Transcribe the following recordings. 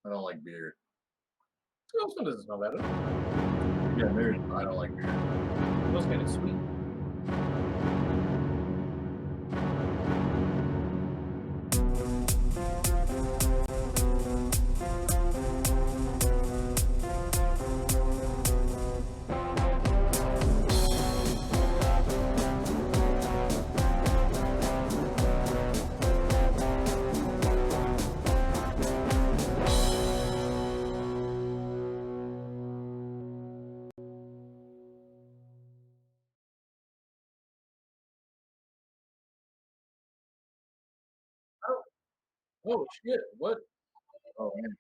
I don't like beer. Oh, so doesn't smell better. Yeah, maybe I don't like beer. It smells kind of sweet. Oh shit! What? Oh man.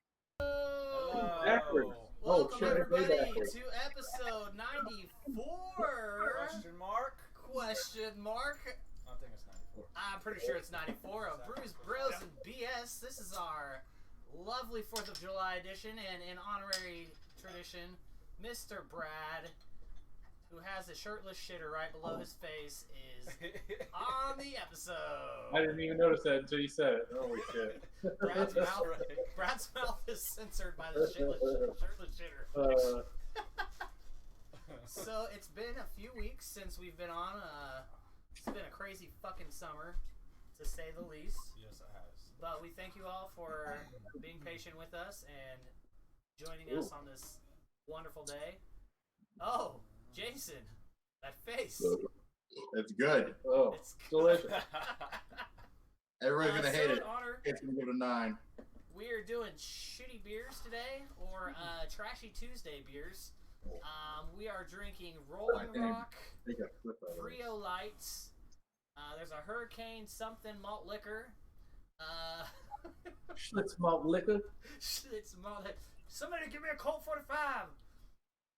Backwards. Welcome shit, everybody backwards. to episode 94. Question mark? Question mark. I think it's 94. I'm pretty sure it's 94 of Brews, Bros, and BS. This is our lovely 4th of July edition, and in honorary tradition, Mr. Brad, who has a shirtless shitter right below his face, is on the episode. I didn't even notice that until you said it. Holy shit! Brad's mouth is censored by the shirtless shitter. So it's been a few weeks since we've been on. It's been a crazy fucking summer, to say the least. Yes, it has. But we thank you all for being patient with us and joining us on this wonderful day. Oh, Jason, that face. It's good. Oh, It's delicious. Everybody's gonna hate it. Honor, It's gonna give it a 9. we are doing shitty beers today, or Trashy Tuesday beers. We are drinking Rolling Rock Take a flip out of it. Frio Light. There's a Hurricane something malt liquor. Schlitz malt liquor. It's malt. Somebody give me a Colt 45.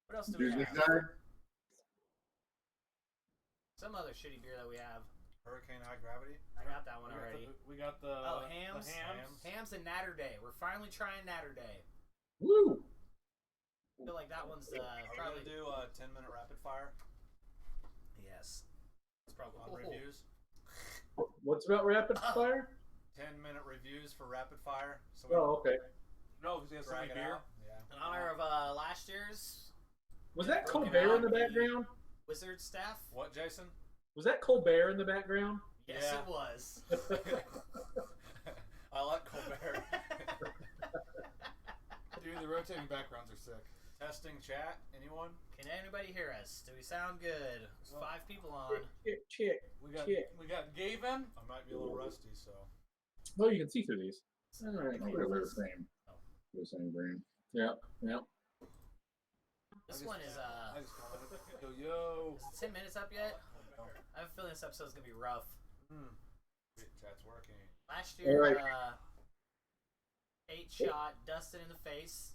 What else do we Dude, this have? guy, Some other shitty beer that we have. Hurricane High Gravity. I got that one already. We got the Hams. The hams. Hams and Naturday. We're finally trying Naturday. Woo! I feel like that one's Are probably. we gonna do a 10-minute rapid fire Yes. It's probably on reviews? What's about rapid fire? 10-minute reviews for rapid fire. So Oh, okay. No, because he has so drag many it beer. out. Yeah. In honor of last year's Was that Broken Colbert out in the the- background? Wizard staff. What, Jason? Was that Colbert in the background? Yes, Yeah. it was. I like Colbert. Dude, the rotating backgrounds are sick. Testing chat. Anyone? Can anybody hear us? Do we sound good? There's 5 people on. Chick. We got Shit. Gavin. I might be a little rusty, so. Well, you can see through these. All right. no, they're the same. They're the same brand. Yeah. This one is I just call it. Yo, yo. Is it 10 minutes up yet? I have a feeling this episode's gonna be rough. Chat's working. Last year, Alright. 8-shot Dustin in the face.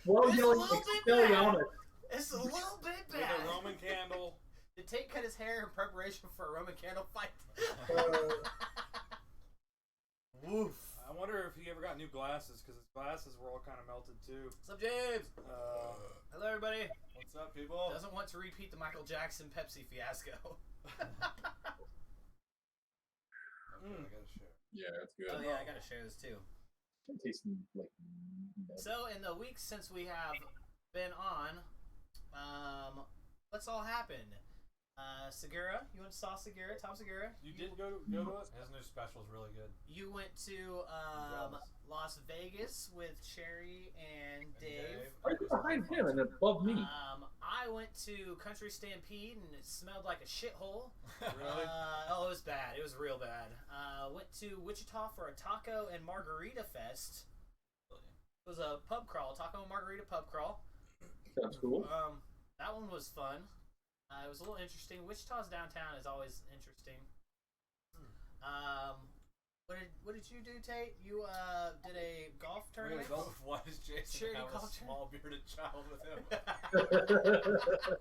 Well, It's you a know, little bit Expelliarmus. It's a little bit With a bad. Roman candle. Did Tate cut his hair in preparation for a Roman candle fight? Woof. I wonder if he ever got new glasses, because his glasses were all kind of melted too. What's up, James? Hello, everybody. What's up, people? Doesn't want to repeat the Michael Jackson Pepsi fiasco. I gotta share. Yeah, that's good. Oh yeah, I gotta share this too. It tastes like. So in the weeks since we have been on, what's all happened? Segura, you went to saw Segura, Tom Segura. You did go to it? His new special is really good. You went to Las Vegas with Sherry and Dave. Are you behind him and above me? I went to Country Stampede and it smelled like a shithole. Really? Oh, it was bad. It was real bad. Went to Wichita for a taco and margarita fest. It was a pub crawl, taco and margarita pub crawl. Sounds cool. That one was fun. It was a little interesting. Wichita's downtown is always interesting. What did you do, Tate? You did a golf tournament? Why does Jason Charity have a golf small bearded child with him?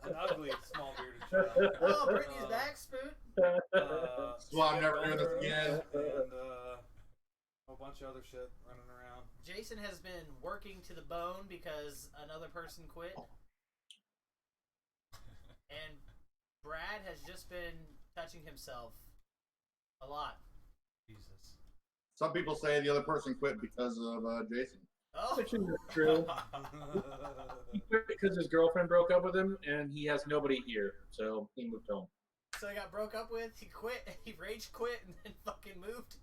An ugly, small bearded child. Oh, Brittany's back, Spoot. That's why I'm never doing this again. And a whole bunch of other shit running around. Jason has been working to the bone because another person quit. And Brad has just been touching himself a lot. Jesus. Some people say the other person quit because of Jason. Oh, Which isn't true. He quit because his girlfriend broke up with him, and he has nobody here, so he moved home. so he got broke up with. He quit. He rage quit and then fucking moved.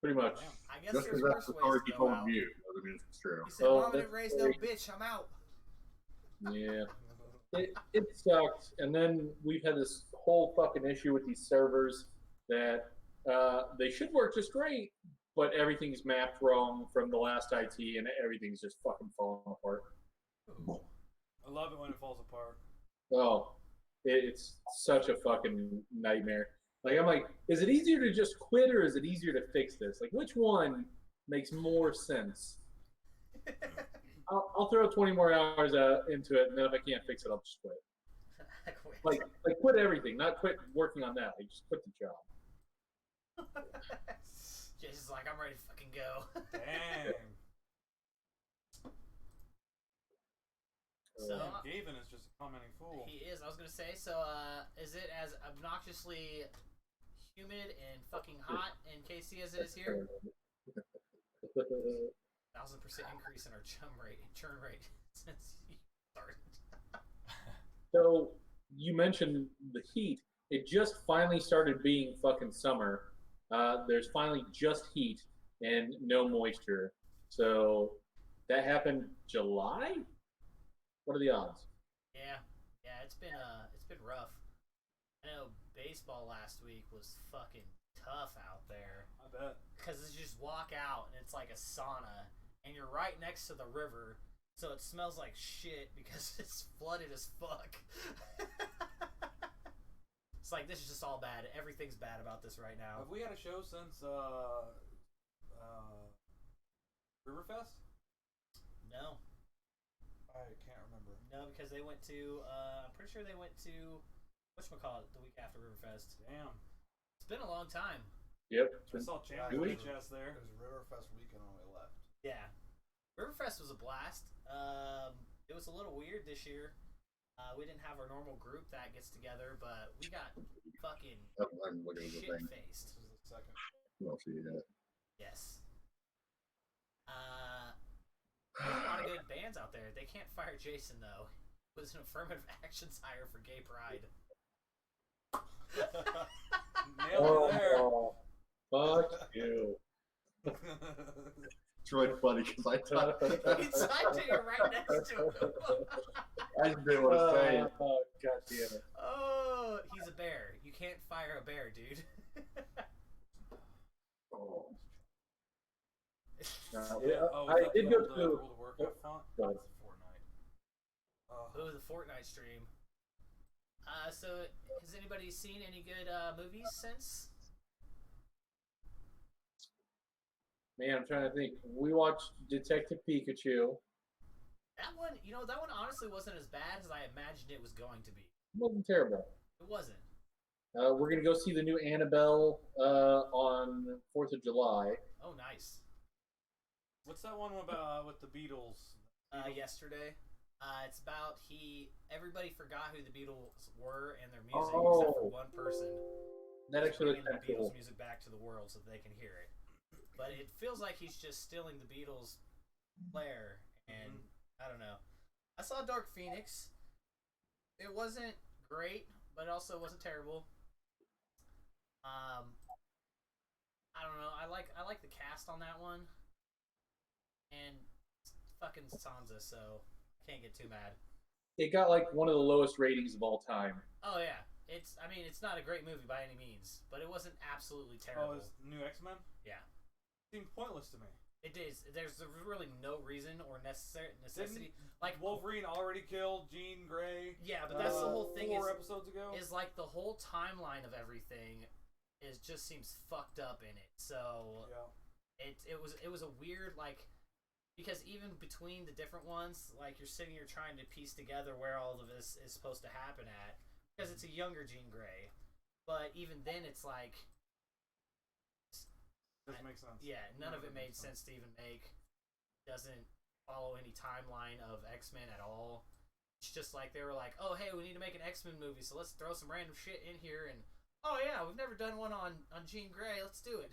Pretty much. I guess Just there's because that's worse the story ways he to go told out. you doesn't mean it's true. He said, Oh, "Mom didn't that's raise no very- bitch. I'm out." Yeah. It sucked, and then we've had this whole fucking issue with these servers that they should work just great, but everything's mapped wrong from the last IT, and everything's just fucking falling apart. I love it when it falls apart. Oh, it's such a fucking nightmare. Like, I'm like, is it easier to just quit or is it easier to fix this? Like, which one makes more sense? I'll throw 20 more hours into it, and then if I can't fix it, I'll just quit. I quit. Like quit everything, not quit working on that. Like, just quit the job. Jason's like, I'm ready to fucking go. Dang. So Gavin is just a commenting fool. he is. I was gonna say. So is it as obnoxiously humid and fucking hot in KC as it is here? 1,000% increase in our churn rate since you started. So you mentioned the heat. It just finally started being fucking summer. There's finally just heat and no moisture. So that happened July. What are the odds? Yeah, it's been rough. I know baseball last week was fucking tough out there. I bet. Because you just walk out and it's like a sauna, and you're right next to the river, so it smells like shit because it's flooded as fuck. It's like, this is just all bad. Everything's bad about this right now. Have we had a show since Riverfest? No, I can't remember. because they went to. I'm pretty sure they went to whatchamacallit the week after Riverfest. Damn. It's been a long time. Yep. I saw Yeah, Chandler Really? HS there. It was Riverfest weekend when we left. Yeah, Riverfest was a blast. It was a little weird this year. We didn't have our normal group that gets together, but we got fucking I'm looking at the shit thing. faced. This was the second. We'll see that. Yes. There's a lot of good bands out there. They can't fire Jason though. It was an affirmative actions hire for gay pride. Nailed it there. Oh, fuck you. It's really funny because I thought He typed it, you're right next to him. I just didn't want to say it. Oh, god damn it. Oh, he's a bear. You can't fire a bear, dude. Oh. Yeah, Oh, I is that did the go old, to. World of Warcraft font? Go ahead. That's Fortnite. Oh, the Fortnite stream. So has anybody seen any good movies since? Man, I'm trying to think. We watched Detective Pikachu. That one, that one honestly wasn't as bad as I imagined it was going to be. It wasn't terrible. It wasn't. We're gonna go see the new Annabelle on 4th of July. Oh, nice. What's that one about with the Beatles? Yesterday. It's about everybody forgot who the Beatles were and their music Oh. except for one person. That He's actually looks bringing kind the of Beatles cool. music back to the world so that they can hear it. But it feels like he's just stealing the Beatles' flair, and I don't know. I saw Dark Phoenix. It wasn't great, but it also wasn't terrible. I don't know. I like the cast on that one, and it's fucking Sansa, so I can't get too mad. It got like one of the lowest ratings of all time. Oh yeah, it's not a great movie by any means, but it wasn't absolutely Oh, terrible. it's new X-Men? Yeah. Seemed pointless to me. It is. There's really no reason or necessity. Like Wolverine already killed Jean Grey. Yeah, but that's the whole thing. 4 episodes ago. Is like the whole timeline of everything just seems fucked up in it. So Yeah. it was a weird, like, because even between the different ones, like, you're sitting here trying to piece together where all of this is supposed to happen at, because it's a younger Jean Grey. But even then, it's like, Doesn't make sense. yeah, none of it made sense to even make. Doesn't follow any timeline of X-Men at all. It's just like they were like, oh hey, we need to make an X-Men movie, so let's throw some random shit in here, and oh yeah, we've never done one on Jean Grey, let's do it.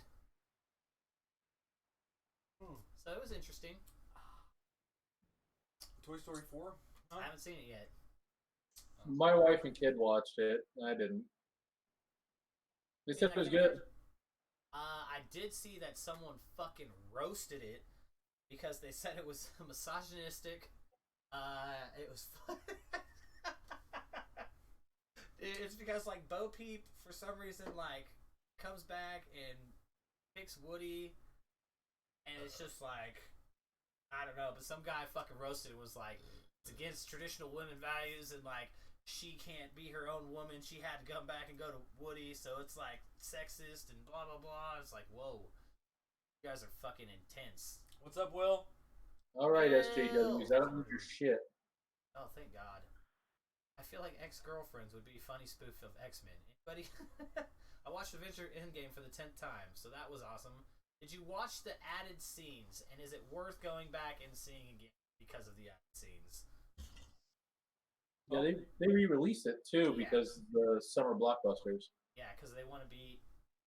So it was interesting. Toy Story 4? Huh? I haven't seen it yet. My wife and kid watched it. I didn't. They said it was good. I did see that someone fucking roasted it because they said it was misogynistic. It was fun. It's because like Bo Peep for some reason like comes back and picks Woody, and it's just like I don't know, but some guy fucking roasted it, was like it's against traditional women values and like she can't be her own woman. She had to come back and go to Woody, so it's like sexist and blah blah blah. It's like whoa, you guys are fucking intense. What's up, Will? All right, SJWs, I don't need your shit. Oh, thank God. I feel like Ex-Girlfriends would be a funny spoof of X-Men. Anybody? I watched Adventure Endgame for the 10th time, so that was awesome. Did you watch the added scenes, and is it worth going back and seeing again because of the added scenes? Yeah, they re-released it too because the summer blockbusters. Yeah, because they want to be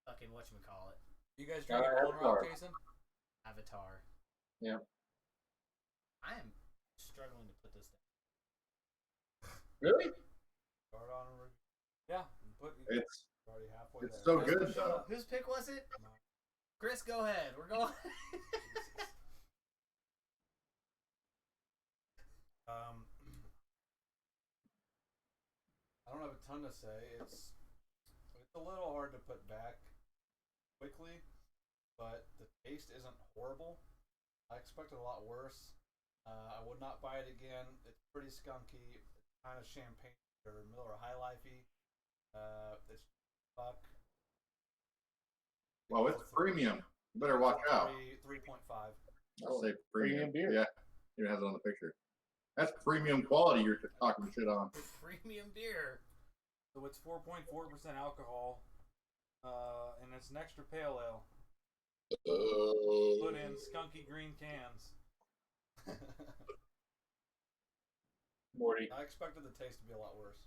fucking whatchamacallit. You guys drinking Rolling Rock, Jason? Avatar. Yeah. I am struggling to put this down. Really? Start on a Yeah. It's already halfway it's there. so good though. Whose pick was it? Chris, go ahead. We're going. I don't have a ton to say. It's a little hard to put back quickly, but the taste isn't horrible. I expected a lot worse. I would not buy it again. It's pretty skunky. It's kind of champagne or Miller High Lifey. It's fuck. Well, it's premium. You better watch out. 3.5. I'll say premium. Premium beer. Yeah, it has it on the picture. That's premium quality you're talking shit on. Premium beer. So it's 4.4% alcohol, and it's an extra pale ale. Put in skunky green cans. Morty. I expected the taste to be a lot worse,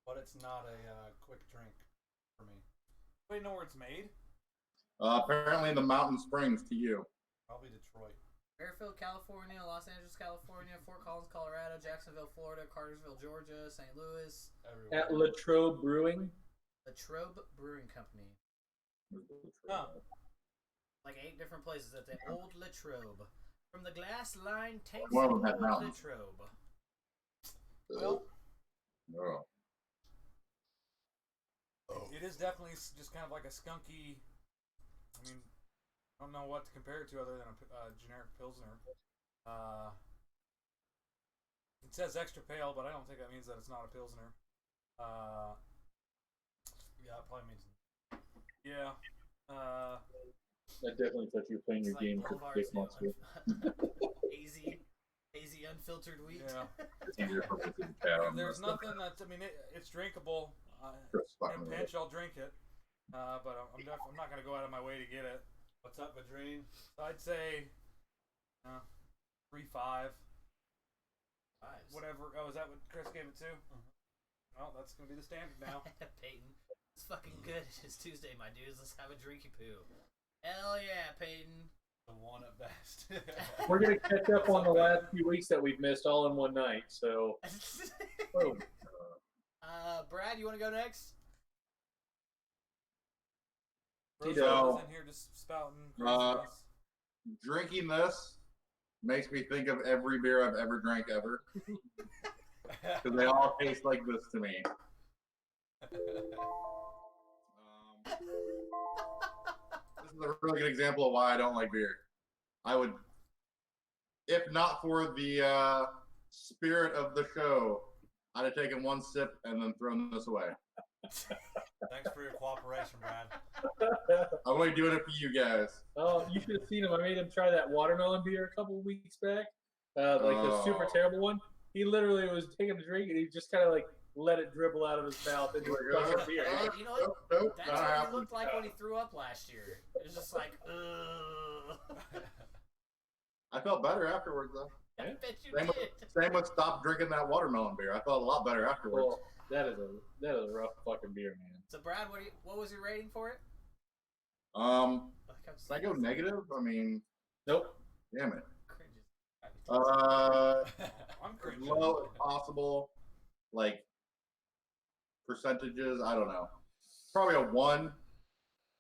but it's not a quick drink for me. Do you know where it's made? Apparently in the Mountain Springs to you. Probably Detroit. Fairfield, California, Los Angeles, California, Fort Collins, Colorado, Jacksonville, Florida, Cartersville, Georgia, St. Louis. Everywhere. At Latrobe Brewing. Latrobe Brewing Company. Oh. Like 8 different places at the Old Latrobe. From the glass line tanks One of of them had Old mountains. Latrobe. Well, Oh. it is definitely just kind of like a skunky. I mean, I don't know what to compare it to other than a generic Pilsner. It says extra pale, but I don't think that means that it's not a Pilsner. Yeah, it probably means. Yeah. That definitely touched you playing your It's game like for Boulevard's 6 months ago. hazy unfiltered wheat. Yeah. It's easier for me to tell. There's nothing that's. I mean, it's drinkable. In a pinch, I'll drink it. But I'm not gonna go out of my way to get it. What's up, Madrine? So I'd say 3.5. Fives. Whatever. Oh, is that what Chris gave it to? Well, that's gonna be the standard now. Peyton. It's fucking good. It's Tuesday, my dudes. Let's have a drinky poo. Hell yeah, Peyton. The one at best. We're gonna catch up on the last few weeks that we've missed all in one night. So, boom. Brad, you want to go next? Rose So, is in here just spouting. uh, drinking this makes me think of every beer I've ever drank ever. Because they all taste like this to me. This is a really good example of why I don't like beer. I would, if not for the spirit of the show, I'd have taken one sip and then thrown this away. Thanks for your cooperation, Brad. I'm only doing it for you guys. Oh, you should have seen him. I made him try that watermelon beer a couple weeks back. The super terrible one. He literally was taking a drink and he just kind of like let it dribble out of his mouth into a fucking beer. You know what? Nope, That's not what happening. he looked like when he threw up last year. It was just like, ugh. I felt better afterwards, though. I bet you Same did. Same with stop drinking that watermelon beer. I felt a lot better afterwards. Well, that is a rough fucking beer, man. So, Brad, what was your rating for it? Can I go negative? I mean, Nope. Damn it. Cringes. I'm As cringing. low as possible, like percentages. I don't know. Probably a 1.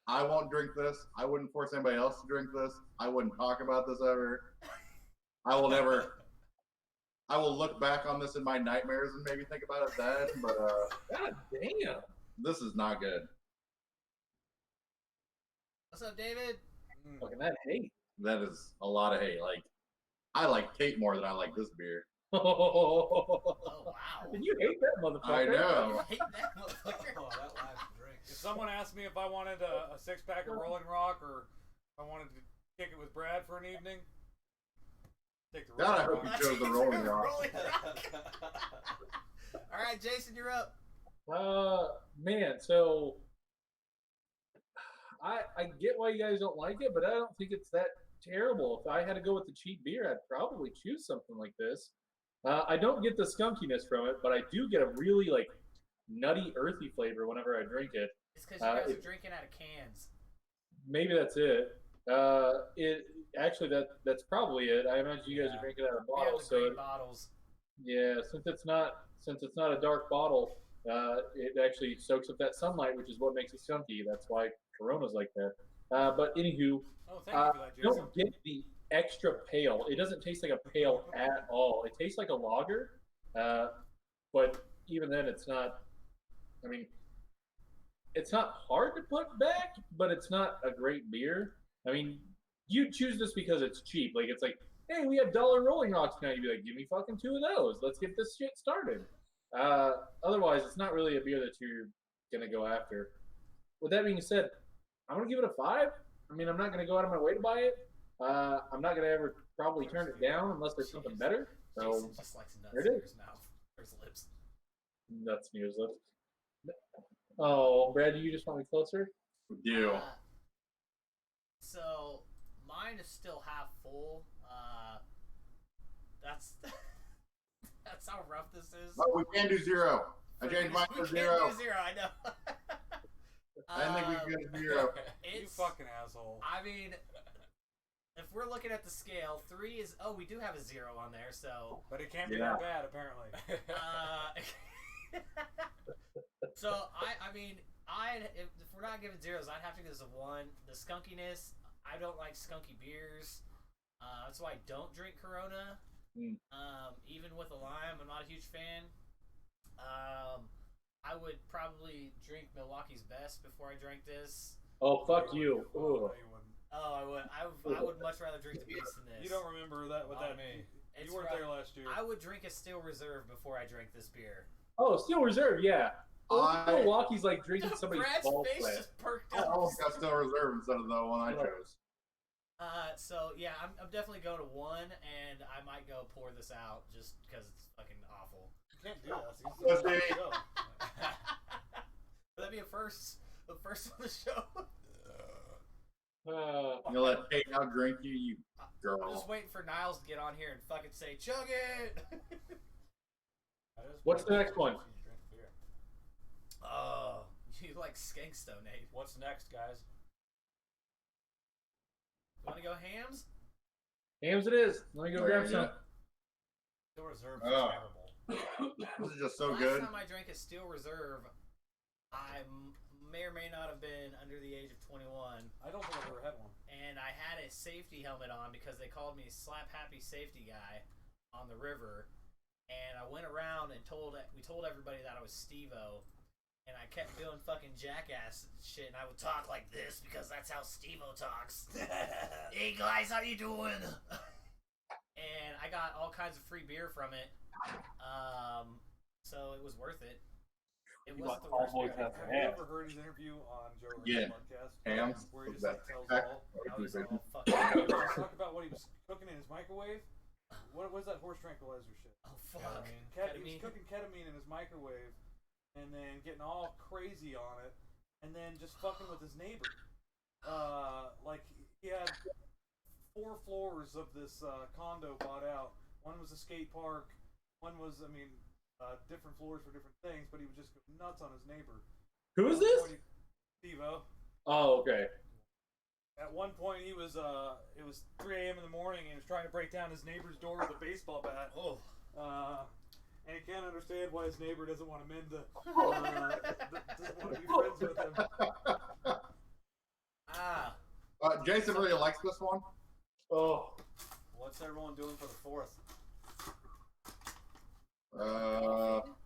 I won't drink this. I wouldn't force anybody else to drink this. I wouldn't talk about this ever. I will never. I will look back on this in my nightmares and maybe think about it then. But God damn. this is not good. What's up, David? Fucking that hate. That is a lot of hate. Like, I like Tate more than I like this beer. Oh wow. And you hate that motherfucker. I know. You hate that motherfucker. Oh, that last drink. If someone asked me if I wanted a 6-pack of Rolling Rock or if I wanted to kick it with Brad for an evening, take the God, I Rolling hope Rock. you chose the Rolling Rock. Rolling Rock. All right, Jason, you're up. Man, so I get why you guys don't like it, but I don't think it's that terrible. If I had to go with the cheap beer, I'd probably choose something like this. I don't get the skunkiness from it, but I do get a really like nutty, earthy flavor whenever I drink it. It's because you guys are drinking out of cans. Maybe that's it. It actually that's probably it. I imagine you guys are drinking out of We have bottles, the so green bottles. yeah, since it's not a dark bottle, it actually soaks up that sunlight, which is what makes it skunky. That's why Corona's like that. But anywho, Oh, thank you for that, Jason. don't get the extra pale. It doesn't taste like a pale at all. It tastes like a lager, but even then, it's not. I mean, it's not hard to put back, but it's not a great beer. I mean, you choose this because it's cheap. Like it's like, hey, we have $1 Rolling Rocks now. You'd be like, give me fucking 2 of those. Let's get this shit started. Otherwise, it's not really a beer that you're gonna go after. With that being said, I'm gonna give it a 5. I mean, I'm not gonna go out of my way to buy it. I'm not gonna ever probably turn it down unless there's something better. So Jason just likes nuts there it in is. his mouth or his lips. nuts near his lips. Oh, Brad, do you just want me closer? You. So mine is still half full. That's that's how rough this is. Oh, we can do 0. I changed mine We to can't 0. do 0. I know. I think we can do 0. You It's, fucking asshole. I mean, if we're looking at the scale, 3 is. Oh, we do have a 0 on there. So. But it can't be Yeah. that bad, apparently. So I mean, if we're not giving 0s, I'd have to give this a 1. The skunkiness, I don't like skunky beers. That's why I don't drink Corona. Even with a lime, I'm not a huge fan. I would probably drink Milwaukee's Best before I drank this. Oh, fuck you. Ooh. No, you wouldn't. Oh, I would much rather drink the Beast than this. You don't remember that with Not that me. It's You weren't rough. there last year. I would drink a Steel Reserve before I drank this beer. Oh, Steel Reserve, yeah. Milwaukee's like drinking somebody's Brad's ball face plant. just perked I up. almost got Still Reserve instead of the one I chose. So yeah, I'm definitely going to 1, and I might go pour this out just because it's fucking awful. You can't do that. Let's It's see. show. Would that be the first on the show? You let Kate out drink you, you I'm girl. just waiting for Niles to get on here and fucking say, chug it! What's the next one? Oh, you like Skankstone, Nate. What's next, guys? You want to go hams? Hams it is. Let me go grab some. Steel Reserve Oh. is terrible. This is just so Last good. time I drank a Steel Reserve, I may or may not have been under the age of 21. I don't think I've ever had one. And I had a safety helmet on because they called me Slap Happy Safety Guy on the river. And I went around and we told everybody that I was Steve-O. And I kept doing fucking jackass shit, and I would talk like this because that's how Steve-O talks. Hey guys, how you doing? And I got all kinds of free beer from it. So it was worth it. It wasn't the worst beer. Have Have you ever heard his interview on Joe Rogan's Yeah. podcast? Hams. Where he Was just that like tells back? all. I was all He fucking. was talk about what he was cooking in his microwave. What was that horse tranquilizer shit? Oh fuck. He was Ketamine. cooking ketamine in his microwave, and then getting all crazy on it, and then just fucking with his neighbor. Like he had 4 floors of this condo bought out. One was a skate park. One was, different floors for different things, but he would just go nuts on his neighbor. Who is this? Steve-O. Oh, okay. At one point, it was 3 a.m. in the morning, and he was trying to break down his neighbor's door with a baseball bat. Oh. And he can't understand why his neighbor doesn't want him in to, doesn't want to be friends with him. Ah. Jason really likes this one. Oh, What's everyone doing for the 4th?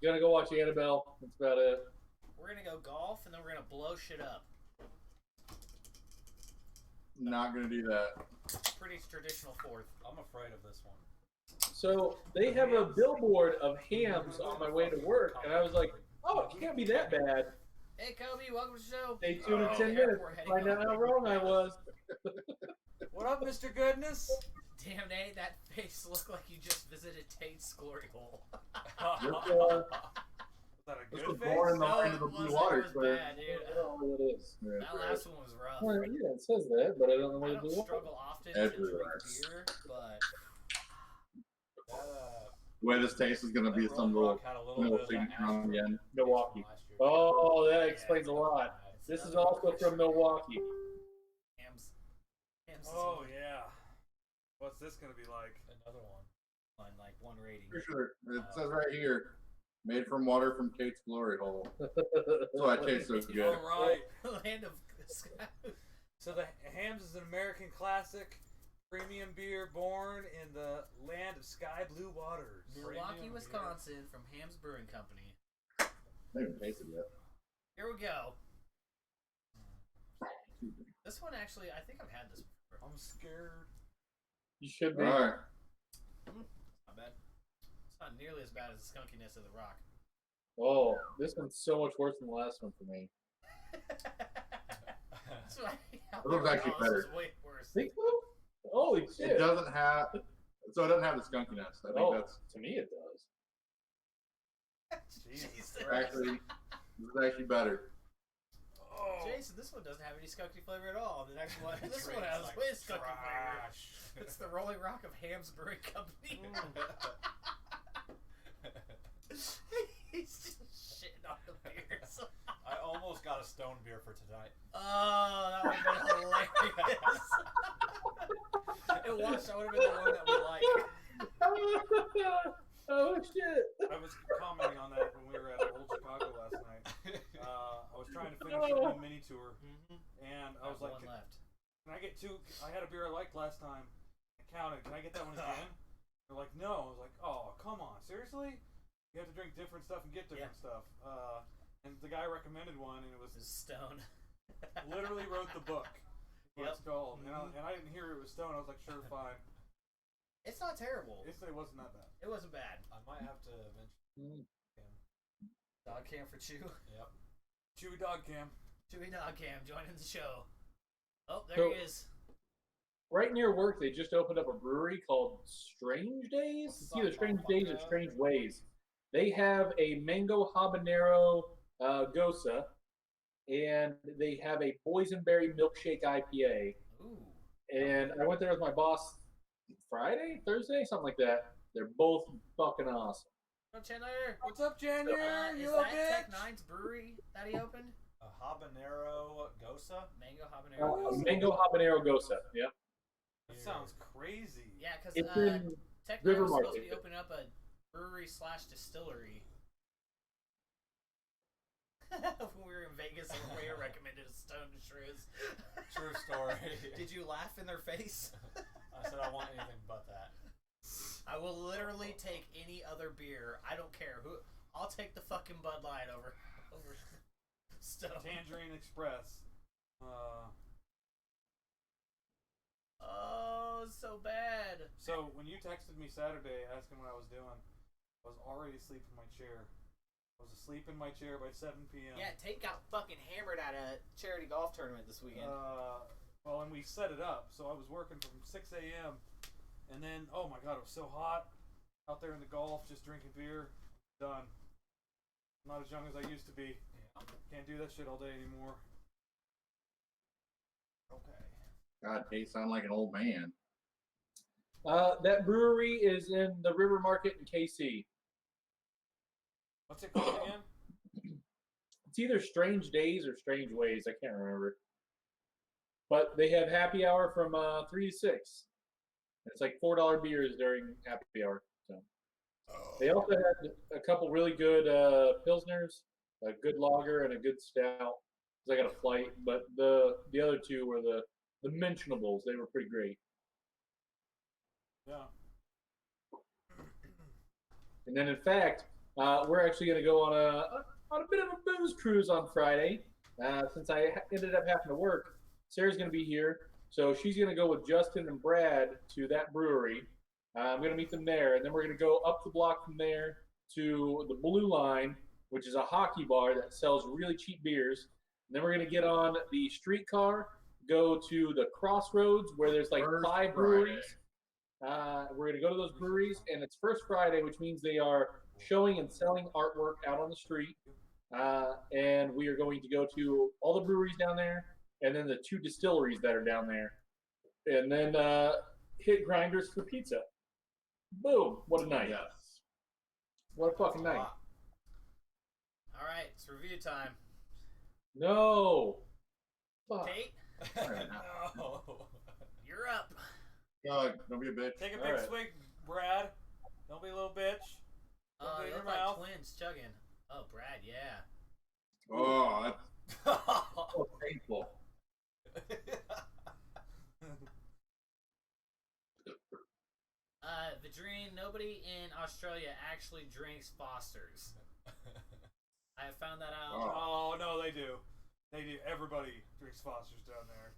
gonna go watch Annabelle. That's about it. We're gonna go golf, and then we're gonna blow shit up. Not gonna do that. Pretty traditional 4th. I'm afraid of this one. So they have a billboard of hams on my way to work, and I was like, "Oh, it can't be that bad." Hey, Kobe, welcome to the show. Stay tuned in Oh, 10 the minutes. airport heading Find out home. how wrong I was. What up, Mr. Goodness? Damn, Nate, that face looked like you just visited Tate's glory hole. Was that a This good was face? born in the No, land it of the blue wasn't. water. It was bad, dude. Oh, it is. That last one was rough. Well, yeah, it says that, but I don't know I what to don't do. struggle often Everywhere. to drink beer, but The way this tastes is gonna be That some Rolling little Rock had a little middle bit of that signature on the Astro end. Milwaukee. last year. Oh, that Yeah, explains a lot. it's This is another also from Milwaukee. Hams. Hams is Oh, yeah. What's this going to be like? Another one. on like one rating. For sure. It says right here, made from water from Kate's glory hole. That's why it tastes so good. All right. Land of Sky. So the Hams is an American classic premium beer born in the land of sky blue waters. Milwaukee, Premium Wisconsin, from Hams Brewing Company. I haven't tasted it yet. Here we go. This one actually, I think I've had this before. I'm scared. You should be. All right. It's not bad. It's not nearly as bad as the skunkiness of the rock. Oh, this one's so much worse than the last one for me. That's why It looks actually this better. was way worse. Think so? Holy shit. It doesn't have, so it doesn't have the skunkiness. I think Oh, that's to me it does. Jesus. actually, this is actually better. Oh, Jason, this one doesn't have any skunky flavor at all. The next one, this one Drinks has like way skunky flavor. trash. It's the Rolling Rock of Hams Brewing Company. He's just shitting on the beers. I almost got a stone beer for tonight. Oh, that would have been hilarious. It was. That would have been the one that we like. Oh shit. I was commenting on that when we were at Old Chicago last night. I was trying to finish a new mini tour, and I was like, one left. "Can I get two? I had a beer I liked last time. I counted. Can I get that one again?" They're like, "No." I was like, "Oh, come on, seriously? You have to drink different stuff and get different stuff." And the guy recommended one, and it was This is Stone. literally wrote the book. What it's Yep. called, and I didn't hear it was Stone. I was like, "Sure, fine." It's not terrible. It wasn't that bad. It wasn't bad. I might have to eventually. Dog Cam for Chew. Yep. Chewy Dog Cam. Chewy Dog Cam joining the show. Oh, there So- he is. Right near work, they just opened up a brewery called Strange Days. It's either Strange Days or Strange Ways. They have a mango habanero gosa, and they have a boysenberry milkshake IPA. Ooh. And I went there with my boss Thursday, something like that. They're both fucking awesome. Oh, Chandler. What's up, January? Is You little that bitch? Tech Nine's brewery that he opened? A habanero gosa. Mango habanero. Gosa? Mango habanero gosa. Yeah. That sounds crazy. Yeah, because It's in Tech Nine River was supposed to be Market. opening up a brewery/distillery. When we were in Vegas, and Ray recommended a Stone to Shrews. True story. Did you laugh in their face? I said I want anything but that. I will literally take any other beer. I don't care who. I'll take the fucking Bud Light over Stone. Tangerine Express. Oh, so bad. So when you texted me Saturday asking what I was doing, I was already asleep in my chair. I was asleep in my chair by 7 p.m. Yeah, Tate got fucking hammered at a charity golf tournament this weekend. Well, and we set it up, so I was working from 6 a.m. And then, oh my god, it was so hot out there in the Gulf, just drinking beer. Done. I'm not as young as I used to be. Yeah. Can't do that shit all day anymore. Okay. God, they sound like an old man. That brewery is in the River Market in KC. What's it called again? It's either Strange Days or Strange Ways. I can't remember. But they have happy hour from 3 to 6. It's like $4 beers during happy hour. So they also had a couple really good pilsners, a good lager, and a good stout. 'Cause I got a flight, but the other two were the mentionables. They were pretty great. Yeah. And then, in fact, we're actually going to go on a bit of a booze cruise on Friday. Since I ended up having to work, Sarah's going to be here, so she's going to go with Justin and Brad to that brewery. I'm going to meet them there, and then we're going to go up the block from there to the Blue Line, which is a hockey bar that sells really cheap beers. And then we're going to get on the streetcar, go to the Crossroads, where there's like First 5 breweries. We're going to go to those breweries, and it's First Friday, which means they are showing and selling artwork out on the street. And we are going to go to all the breweries down there, and then the 2 distilleries that are down there, and then hit Grinders for pizza. Boom! What a night! Yes. What a fucking night! All right, it's review time. No. Fuck. Tate, No. you're up. Don't be a bitch. Take a All big right. swig, Brad. Don't be a little bitch. Don't They be in your look like mouth. twins chugging. Oh, Brad, yeah. Oh, that's So painful. Vidrine, nobody in Australia actually drinks Foster's. I have found that out. Oh no, they do. They do. Everybody drinks Foster's down there.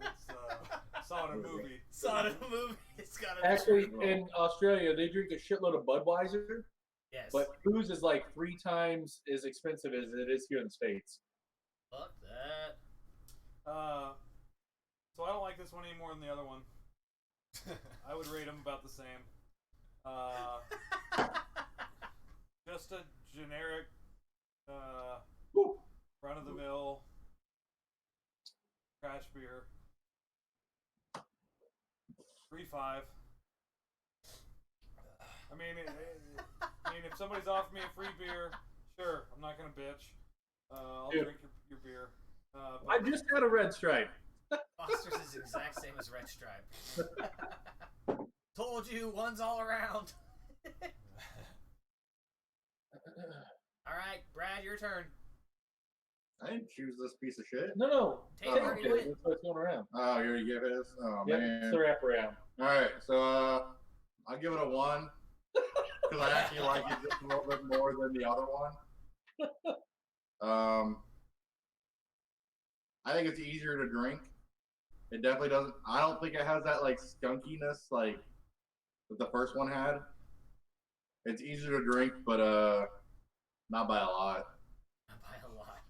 It's saw it in a movie. Saw it in a movie. It's gotta be Actually, true. in Australia, they drink a shitload of Budweiser, Yes. but booze is like 3 times as expensive as it is here in the States. Fuck that. So I don't like this one any more than the other one. I would rate them about the same. Just a generic, Woo. run of the mill trash beer. 3.5. I mean, if somebody's offered me a free beer, sure, I'm not gonna bitch. I'll Dude. drink your beer. I just got a Red Stripe. Foster's is the exact same as Red Stripe. Told you, one's all around. All right, Brad, your turn. I didn't choose this piece of shit. No. Tate Oh, already Tate, went. that's what's going around. Oh, you already gave his? Oh, Yep, man. it's the wraparound. All right, so I'll give it a 1 because I actually like it just a little bit more than the other one. I think it's easier to drink. It definitely doesn't. I don't think it has that like skunkiness like that the first one had. It's easier to drink, but not by a lot. By a lot.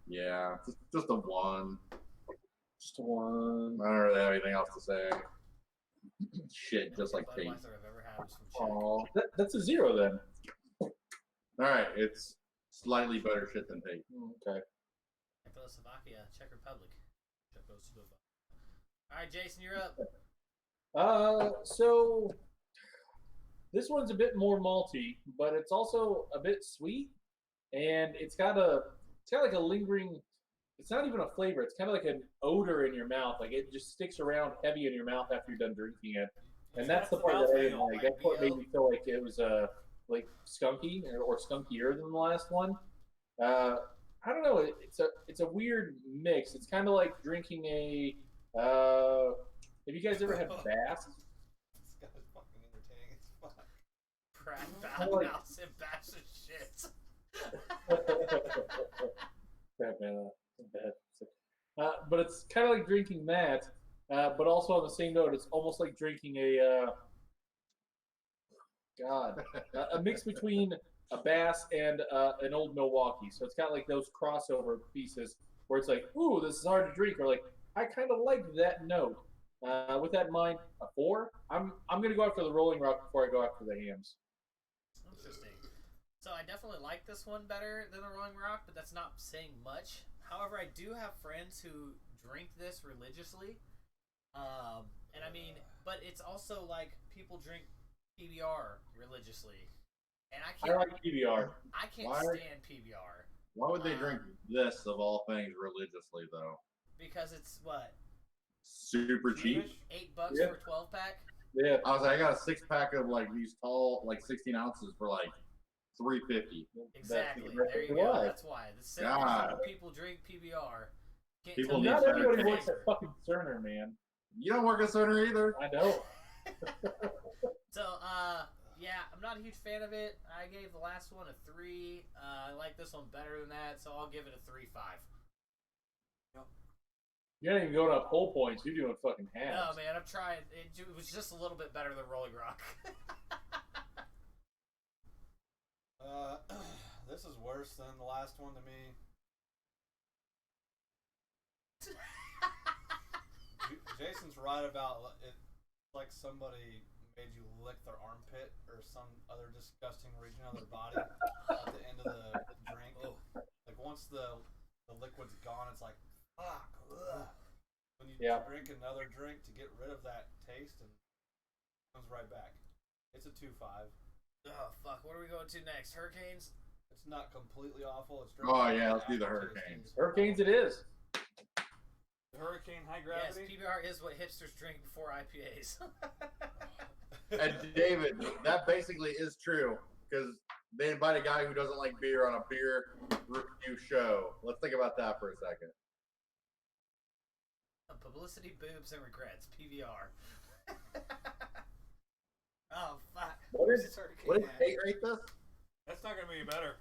Yeah, just a 1. Just one. I don't really have anything else to say. Shit, just like Tate. Budweiser I've ever had was from Czech. Oh, that's a 0 then. All right, it's slightly better shit than Tate. Okay. Czechoslovakia, Czech Republic. Czechoslovakia. All right, Jason, you're up. So this one's a bit more malty, but it's also a bit sweet, and it's got like a lingering. It's not even a flavor. It's kind of like an odor in your mouth. Like it just sticks around heavy in your mouth after you're done drinking it, and that's the part that I didn't like. That's what made me feel like it was like skunky or skunkier than the last one. I don't know. It's a weird mix. It's kind of like drinking a. Have you guys ever had Bass? This guy's fucking entertaining as fuck. Brad I like- Badmouth and Bass and shit. But it's kind of like drinking that, but also on the same note, it's almost like drinking a a mix between a Bass and an Old Milwaukee. So it's got like those crossover pieces where it's like, ooh, this is hard to drink, or like I kind of like that note. With that in mind, a 4. I'm gonna go after the Rolling Rock before I go after the hams. Interesting. So I definitely like this one better than the Rolling Rock, but that's not saying much. However, I do have friends who drink this religiously. And I mean, but it's also like people drink PBR religiously. And I I like PBR. can't Why? stand PBR. Why would they drink this of all things religiously though? Because it's what? Super cheap. $8 Yeah. for a 12-pack? Yeah. I was like, I got a 6-pack of like these tall, like 16 ounces for like $3.50. Exactly. That's There you why. go. That's why. The 70% God. of people drink PBR. Can't People tell me need Not it's to everybody not works at flavor. fucking Cerner, man. You don't work at Cerner either. I know. So, yeah, I'm not a huge fan of it. I gave the last one a 3. I like this one better than that, so I'll give it a 3.5. You're not even going up whole points. You're doing fucking halves. No, man, I'm trying. It was just a little bit better than Rolling Rock. This is worse than the last one to me. Jason's right about it. Like somebody made you lick their armpit or some other disgusting region of their body at the end of the drink. Oh. Like once the liquid's gone, it's like fuck. Ugh. When you Yeah. drink another drink to get rid of that taste, and it comes right back. It's a 2.5. Oh, fuck. What are we going to next? Hurricanes? It's not completely awful. It's Oh, yeah, let's do the Hurricanes. Hurricanes it is. The Hurricane High Yes, Gravity. PBR is what hipsters drink before IPAs. And David, that basically is true because they invite a guy who doesn't like beer on a beer review show. Let's think about that for a second. Publicity, boobs, and regrets. PBR. Oh, fuck. What Where's is- this Hurricane What did at? Kate rate this? That's not gonna be any better.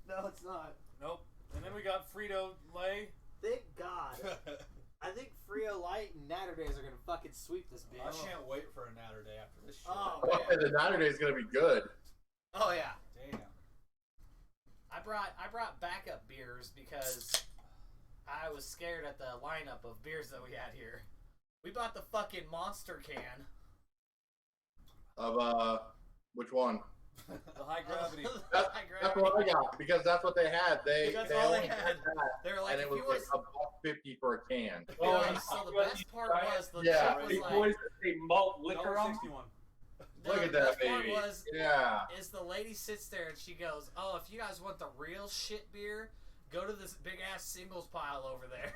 No, it's not. Nope. And then we got Frio Light. Thank God. I think Frio Light and Naturdays are gonna fucking sweep this bitch. I can't wait for a Naturday after this shit. Oh, Okay, the Naturday is going to be good. Oh, yeah. Damn. I brought backup beers because I was scared at the lineup of beers that we had here. We bought the fucking Monster can. Of, which one? The High Gravity. The High That's Gravity. what I got because that's what they had. That's all they only had. that, They were like, and it if was you like was... $1.50 for a can. Oh, Oh, so the you best part was the Yeah. chick Big was boys like, that say malt liquor on. $1.61. Look the at that, best part baby. was Yeah. is the lady sits there and she goes, "Oh, if you guys want the real shit beer, go to this big ass singles pile over there."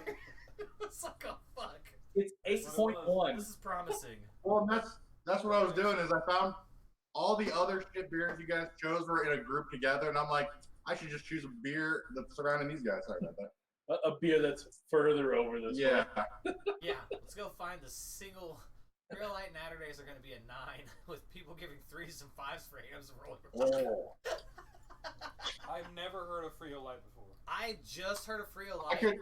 It's like, oh fuck, It's 8.1. this is promising. Well, that's what I was doing is I found all the other shit beers you guys chose were in a group together, and I'm like, I should just choose a beer that's surrounding these guys. Sorry about that. A beer that's further over this Yeah. way. Yeah, let's go find the single. Real Light Naturdays are going to be a 9 with people giving 3s and 5s for hams and roller. Oh. I've never heard of Frio Light before. I just heard of Frio I Light.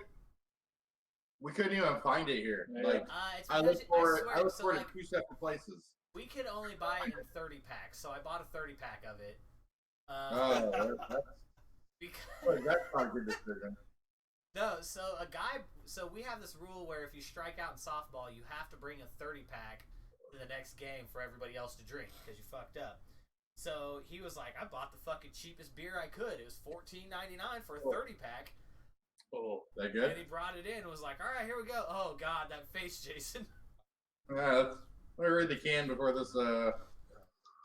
we couldn't even find it here. Yeah. Like It's I because looked for it. swear, I looked so, for it like, in 2 separate places. we could only buy it in 30 packs, so I bought a 30 pack of it. Oh, Because that's not a good decision. no, so we have this rule where if you strike out in softball, you have to bring a 30 pack to the next game for everybody else to drink because you fucked up. So he was like, I bought the fucking cheapest beer I could. It was $14.99 for a 30 pack. Oh. That And good? he brought it in and was like, all right, here we go. Oh, God, that face, Jason. Yeah, let me read the can before this.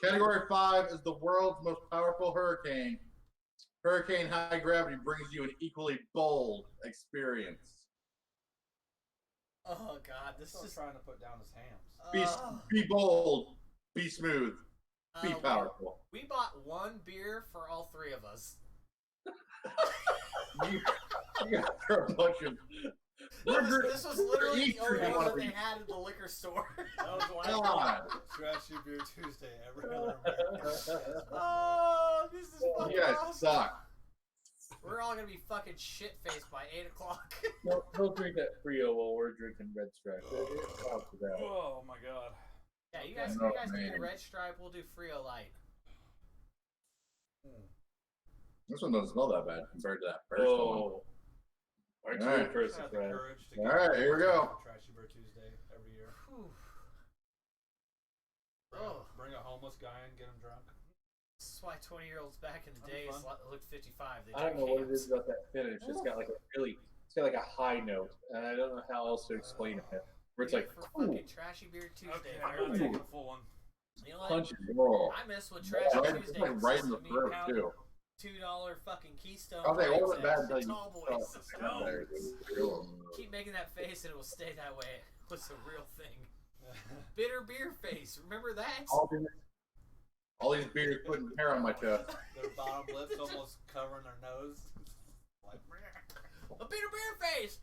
Category 5 is the world's most powerful hurricane. Hurricane High Gravity brings you an equally bold experience. Oh, God, this Still is... trying to put down his hams. Be bold, be smooth, be powerful. We bought one beer for all 3 of us. You guys are a bunch of. This was literally each the only drinking one one that of they these. had in the liquor store. That was the last God, one. Trashy Beer Tuesday. Every other American. Oh, this is fucking you guys awesome. suck. We're all gonna be fucking shit-faced by 8 o'clock. Don't drink that Frio while we're drinking Red Stripe. It's out for that. Oh my god. Yeah, you guys, Oh, you guys can do man. Red Stripe. We'll do Frio Light. This one doesn't smell that bad compared to that first one. Oh. Aren't you All right. the first Have the friend? courage to All get right, here we go. Trashy Beer Tuesday every year. Whew. Bring, Oh. bring a homeless guy in, get him drunk. This is why 20-year-olds back in the That'd be days fun. looked 55. They I don't drink know what it hams. is about that finish. It's got like a high note, and I don't know how else to explain it. Where it's Here like, for ooh, fucking Trashy Beer Tuesday. Okay, Fire I'm not Light. taking the full one. You know what? punch it. Oh. I miss when Trashy Right, Tuesday right in the consisted of throat meat too. $2 fucking Keystone. Oh, they Lights wasn't bad and until you Tall saw Boys. it. Keep making that face and it will stay that way. It was a real thing. Bitter beer face. Remember that? All these beers putting hair on my chest. Their bottom lips almost covering their nose. Like, A bitter beer face.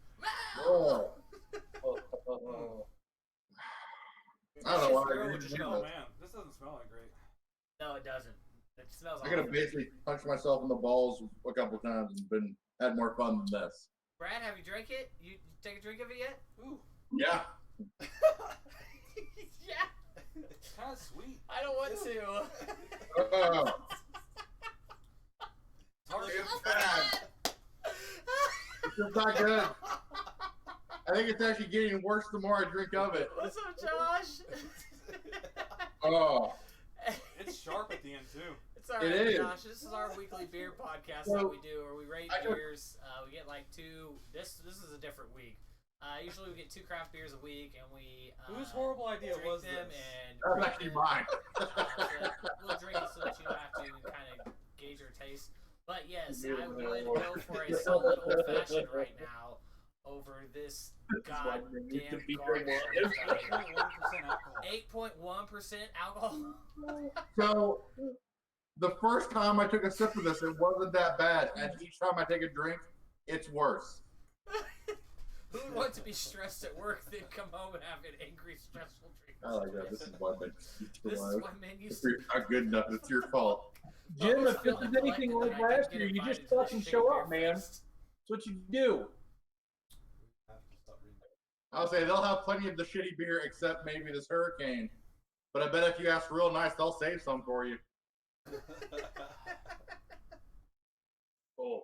Oh. I don't know why. Smell I what you didn't smell, know. man. This doesn't smell like great. No, it doesn't. It smells I could have awful. basically punched myself in the balls a couple times and had more fun than this. Brad, have you drank it? You take a drink of it yet? Ooh, Yeah. Yeah. it's kind of sweet. I don't want to. Oh. It's hard It's to bad. It's not good. I think it's actually getting worse the more I drink of it. What's up, Josh? Oh. It's sharp at the end too. It's alright, It is. Josh. This is our weekly beer podcast So, that we do, where we rate I took- beers. We get like two. This is a different week. Usually we get 2 craft beers a week, and we Whose horrible idea drink was them this? and That was rate actually them. mine. We'll drink it so that you don't have to kind of gauge your taste. But yes, I Yeah. would go for a solid old fashioned right now over this why we need to goddamn be garbage. very 8.1% alcohol. 8.1% alcohol. So, the first time I took a sip of this, it wasn't that bad. And each time I take a drink, it's worse. Who would want to be stressed at work, then come home and have an angry, stressful drink? I like that. This is why men This is why men If used you're not good enough, it's your fault. Jim, Almost if this felt is neglected anything that like I didn't last get year, you invited just to the fucking Shitty show Beer up, man. Fest. That's what you do. have to stop reading. I'll say they'll have plenty of the shitty beer except maybe this Hurricane. But I bet if you ask real nice, they'll save some for you. Oh,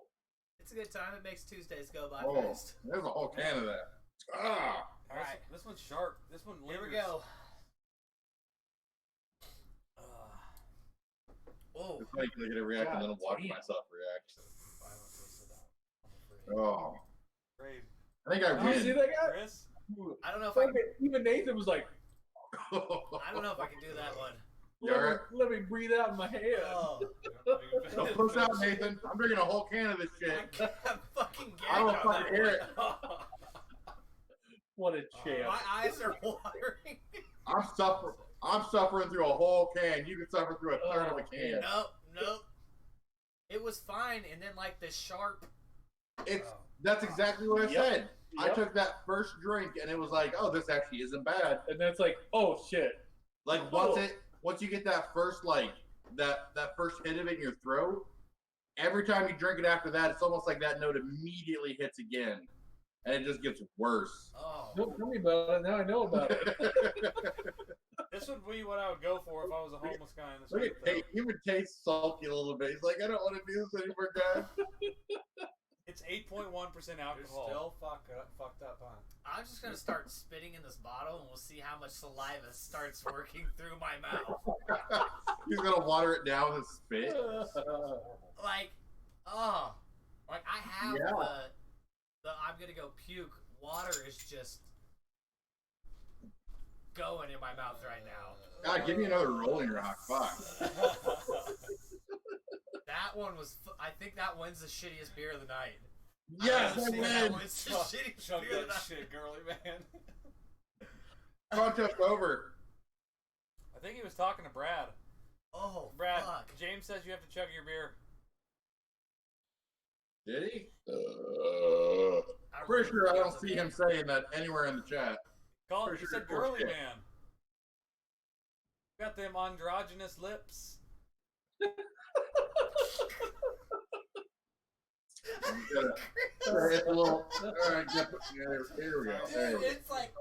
It's a good time. It makes Tuesdays go by Oh, fast. there's a whole can of that. Ah. All right, This one's sharp. This one here we lingers. go. Oh, It's funny because I get a reaction and then God watch damn. myself react. I don't taste it out. I'm afraid. Oh. Brave. I think I you see win. that guy? Chris? I don't know if I. Fucking, even Nathan was like, I don't know if I can do that one. You alright? let me breathe out in my head. Oh, Don't push out, Nathan. I'm drinking a whole can of this I shit. can't fucking get I don't on that fucking hear it. one. What a champ. My eyes are watering. I'm suffering through a whole can. You can suffer through a third of a can. Nope. It was fine, and then like the sharp. That's exactly what I Yep. said. I Yep. took that first drink and it was like, oh, this actually isn't bad. And then it's like, oh shit. Like once you get that first that first hit of it in your throat, every time you drink it after that, it's almost like that note immediately hits again, and it just gets worse. Oh, Don't tell me about it. Now I know about it. This would be what I would go for if I was a homeless guy in the Look street. at Tate. He would taste salty a little bit. He's like, I don't want to do this anymore, guys. It's 8.1% You're alcohol. still fucked up, huh? I'm just gonna start spitting in this bottle, and we'll see how much saliva starts working through my mouth. He's gonna water it down with spit. Like, like I have Yeah. the I'm gonna go puke. Water is just going in my mouth right now. God, give me another Rolling Rock. Fuck. That one was. I think that one's the shittiest beer of the night. Yes, I honestly think that win. one's the Chug shittiest chug beer of the that night. shit, girly man. Contest over. I think he was talking to Brad. Oh, Brad, fuck. James says you have to chug your beer. Did he? I Pretty sure I really don't see him saying that anywhere in the chat. Call Pretty he sure said you're girly bullshit. man. Got them androgynous lips. It's a little. All right, here we go. There Dude, we go. it's like,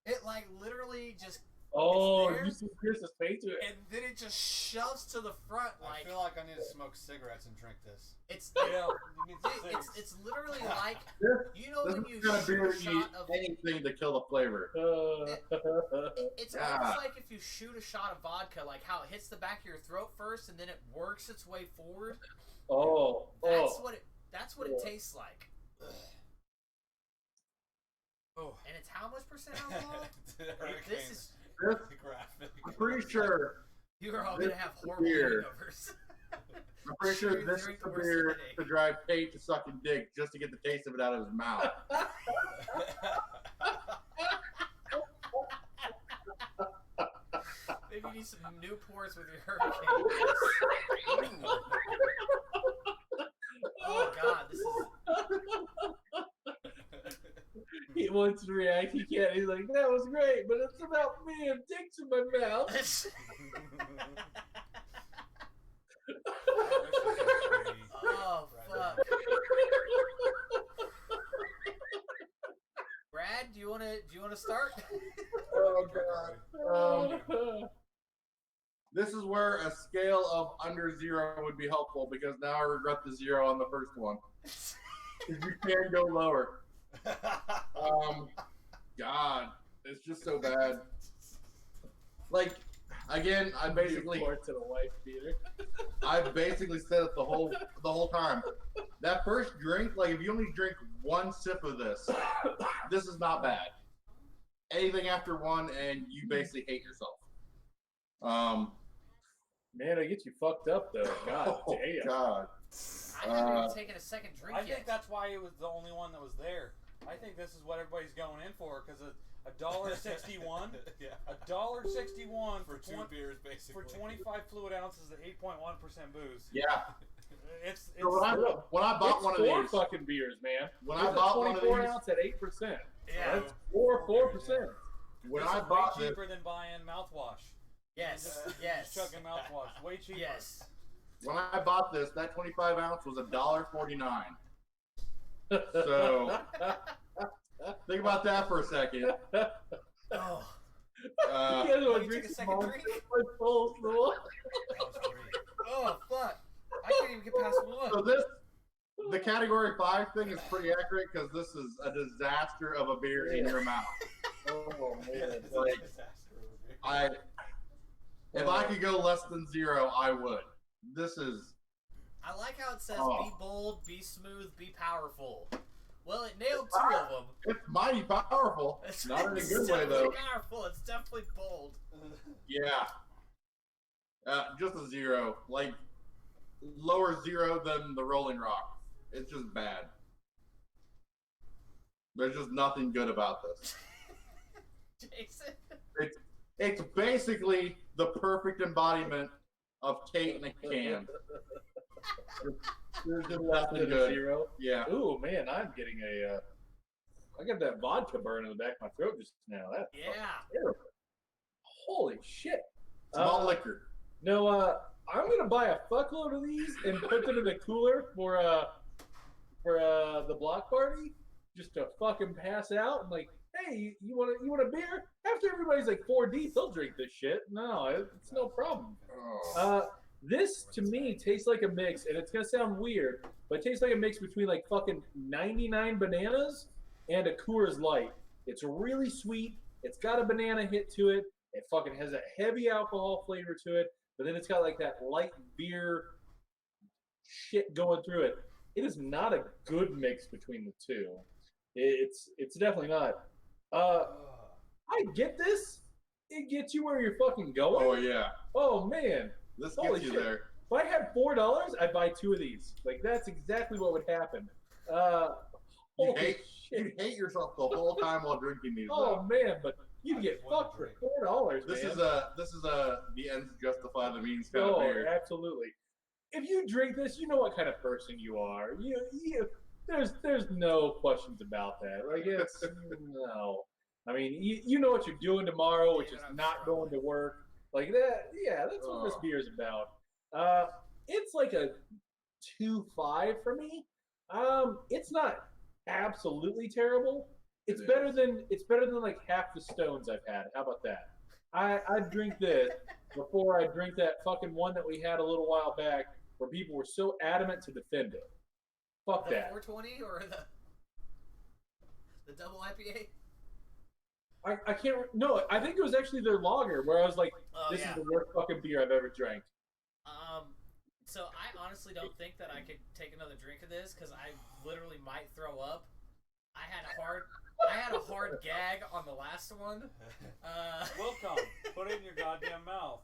it like literally just, Oh, It's there. you see Chris's face to it. and then it just shoves to the front I like feel like I need to smoke cigarettes and drink this. it's. Yeah, you need some Dude, cigs. it's literally like, This, you know this when is you the kind of shoot beer a that you eat shot of. anything to kill the flavor. It's Yeah. almost like if you shoot a shot of vodka, like how it hits the back of your throat first, and then it works its way forward. That's what it tastes like. Oh. And it's how much percent alcohol? Hurricane This is. This, graphic. I'm pretty sure. You are all This gonna have horrible beer. hangovers. I'm pretty sure Sugary this is drink the or beer Sunday. to drive Tate to sucking dick just to get the taste of it out of his mouth. Maybe you need some Newports with your Hurricane. Yes. Oh God, this is. He wants to react. He can't. He's like, that was great, but it's about me and dicks in my mouth. Oh fuck. Brad, do you wanna start? Oh God. This is where a scale of under 0 would be helpful because now I regret the 0 on the first one. You can go lower. God, it's just so bad. Like, again, I basically to the wife beater. I basically said it the whole time. That first drink, like if you only drink one sip of this, this is not bad. Anything after one, and you basically hate yourself. Man, I get you fucked up though. God Oh damn. God. I haven't even taken a second drink I yet. think that's why it was the only one that was there. I think this is what everybody's going in for because $1.61. Yeah. $1.61 For two beers, basically. for 25 fluid ounces at 8.1% booze. Yeah. It's So when I bought It's one of 4 these, fucking beers, man. when There's I bought a one of 24 these, ounce at 8%. Yeah. That's 4%. when this I is bought way this, cheaper than buying mouthwash. Yes. Just Yes. chugging mouthwash. Way cheaper. Yes. when I bought this, that 25 ounce was $1.49. So think about that for a second. Oh. You guys want to you drink take a some second more? drink? My soul's full. That was great. Oh fuck. I can't even get past one. So the category 5 thing is pretty accurate because this is a disaster of a beer in your mouth. Oh man. It's like, a disaster over here. If I could go less than 0, I would. This is I like how it says Oh. be bold, be smooth, be powerful. Well, it nailed 2 of them. it's mighty powerful. It's Not in a it's good way definitely though. powerful. It's definitely bold. Yeah. Just a 0. Like lower 0 than the Rolling Rock. It's just bad. There's just nothing good about this. Jason. It's basically the perfect embodiment of Tate in a can. There's just nothing Than a good. 0. Yeah. Ooh man, I'm getting I got that vodka burn in the back of my throat just now. That's Yeah. terrible. Holy shit. Small liquor. No, I'm gonna buy a fuckload of these and put them in the cooler for the block party, just to fucking pass out. I'm like, hey, you want a beer? After everybody's like 4 deep, they'll drink this shit. No, it's no problem. Oh. This to me tastes like a mix, and it's gonna sound weird, but it tastes like a mix between like fucking 99 bananas and a Coors Light. It's really sweet. It's got a banana hit to it. It fucking has a heavy alcohol flavor to it, but then it's got like that light beer shit going through it. It is not a good mix between the two. It's definitely not. I get this. It gets you where you're fucking going. Oh yeah. Oh man. This Holy gets you shit. there. If I had $4, I'd buy 2 of these. Like that's exactly what would happen. You Holy you hate yourself the whole time while drinking these. Oh man, but you I get just want fucked to for $4, This man. is the ends justify the means kind of Oh, beer. absolutely. If you drink this, you know what kind of person you are. There's no questions about that. Like it's no. I mean, you know what you're doing tomorrow, which is David, I'm not struggling. going to work. Like that. Yeah, that's what this Oh. beer is about. It's like a 2.5 for me. It's not absolutely terrible. It's It better is. than like half the Stones I've had. How about that? I'd drink this before I drink that fucking one that we had a little while back where people were so adamant to defend it. Fuck The that. 420 or the double IPA? I can't. No, I think it was actually their lager where I was like, Oh, this yeah. is the worst fucking beer I've ever drank. So I honestly don't think that I could take another drink of this because I literally might throw up. I had a hard gag on the last one. Welcome. Put it in your goddamn mouth.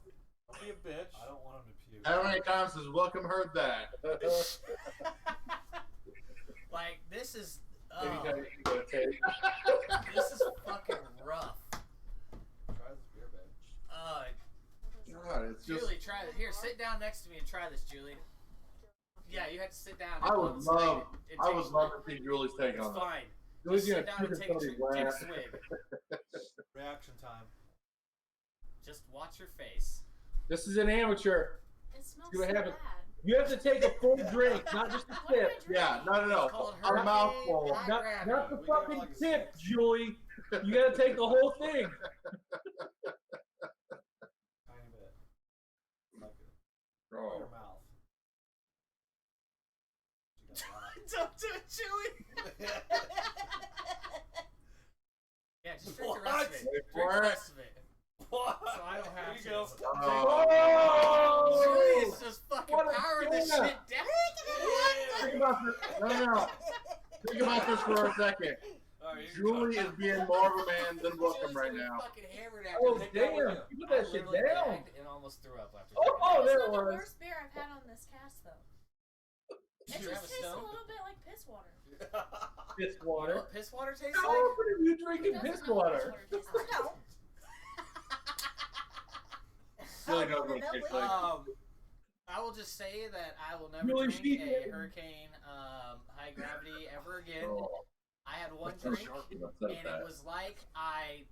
Don't be a bitch. I don't want him to puke. How many times has Welcome heard that? Like, this is. This is fucking rough. Try this beer, babe. God, it's just. Julie, try this. Here, sit down next to me and try this, Julie. Yeah, you have to sit down. I would love to see Julie's take on It's it. fine. Julie's Just gonna sit down and take a swig. Reaction time. Just watch your face. This is an amateur. It smells See what so happens. bad. You have to take a full drink, not just a What am I sip. drinking? Yeah, no. It's called A Hurricane mouthful. High Not the We got fucking like a tip, six. Julie. You gotta take the whole thing. Tiny bit. Like it. Oh. Your mouth. She got a lot. Don't do it, Julie. Yeah, just drink the What? rest of it. Wait Drink for the it. rest of it. What? So I don't have Here you to. go. Oh! Julie's just fucking What a powering this donut. shit down. Think about this. No. Think about this for a second. Alright, Julie is being more of a man than Welcome right now. Fucking hammered Oh, after damn. You put that shit down. And almost threw up after Oh, It's there not it the was. worst beer I've had on this cast, though. It Did you have just a tastes a stone? little bit like piss water. Piss You know water. what piss water tastes How like? often are you It drinking doesn't piss know what water? tastes like. No. Julie knows what it tastes like. I will just say that I will never Julie, drink she a did. Hurricane High Gravity ever again. Oh, I had one I'm so drink, shocked about and that. it was like I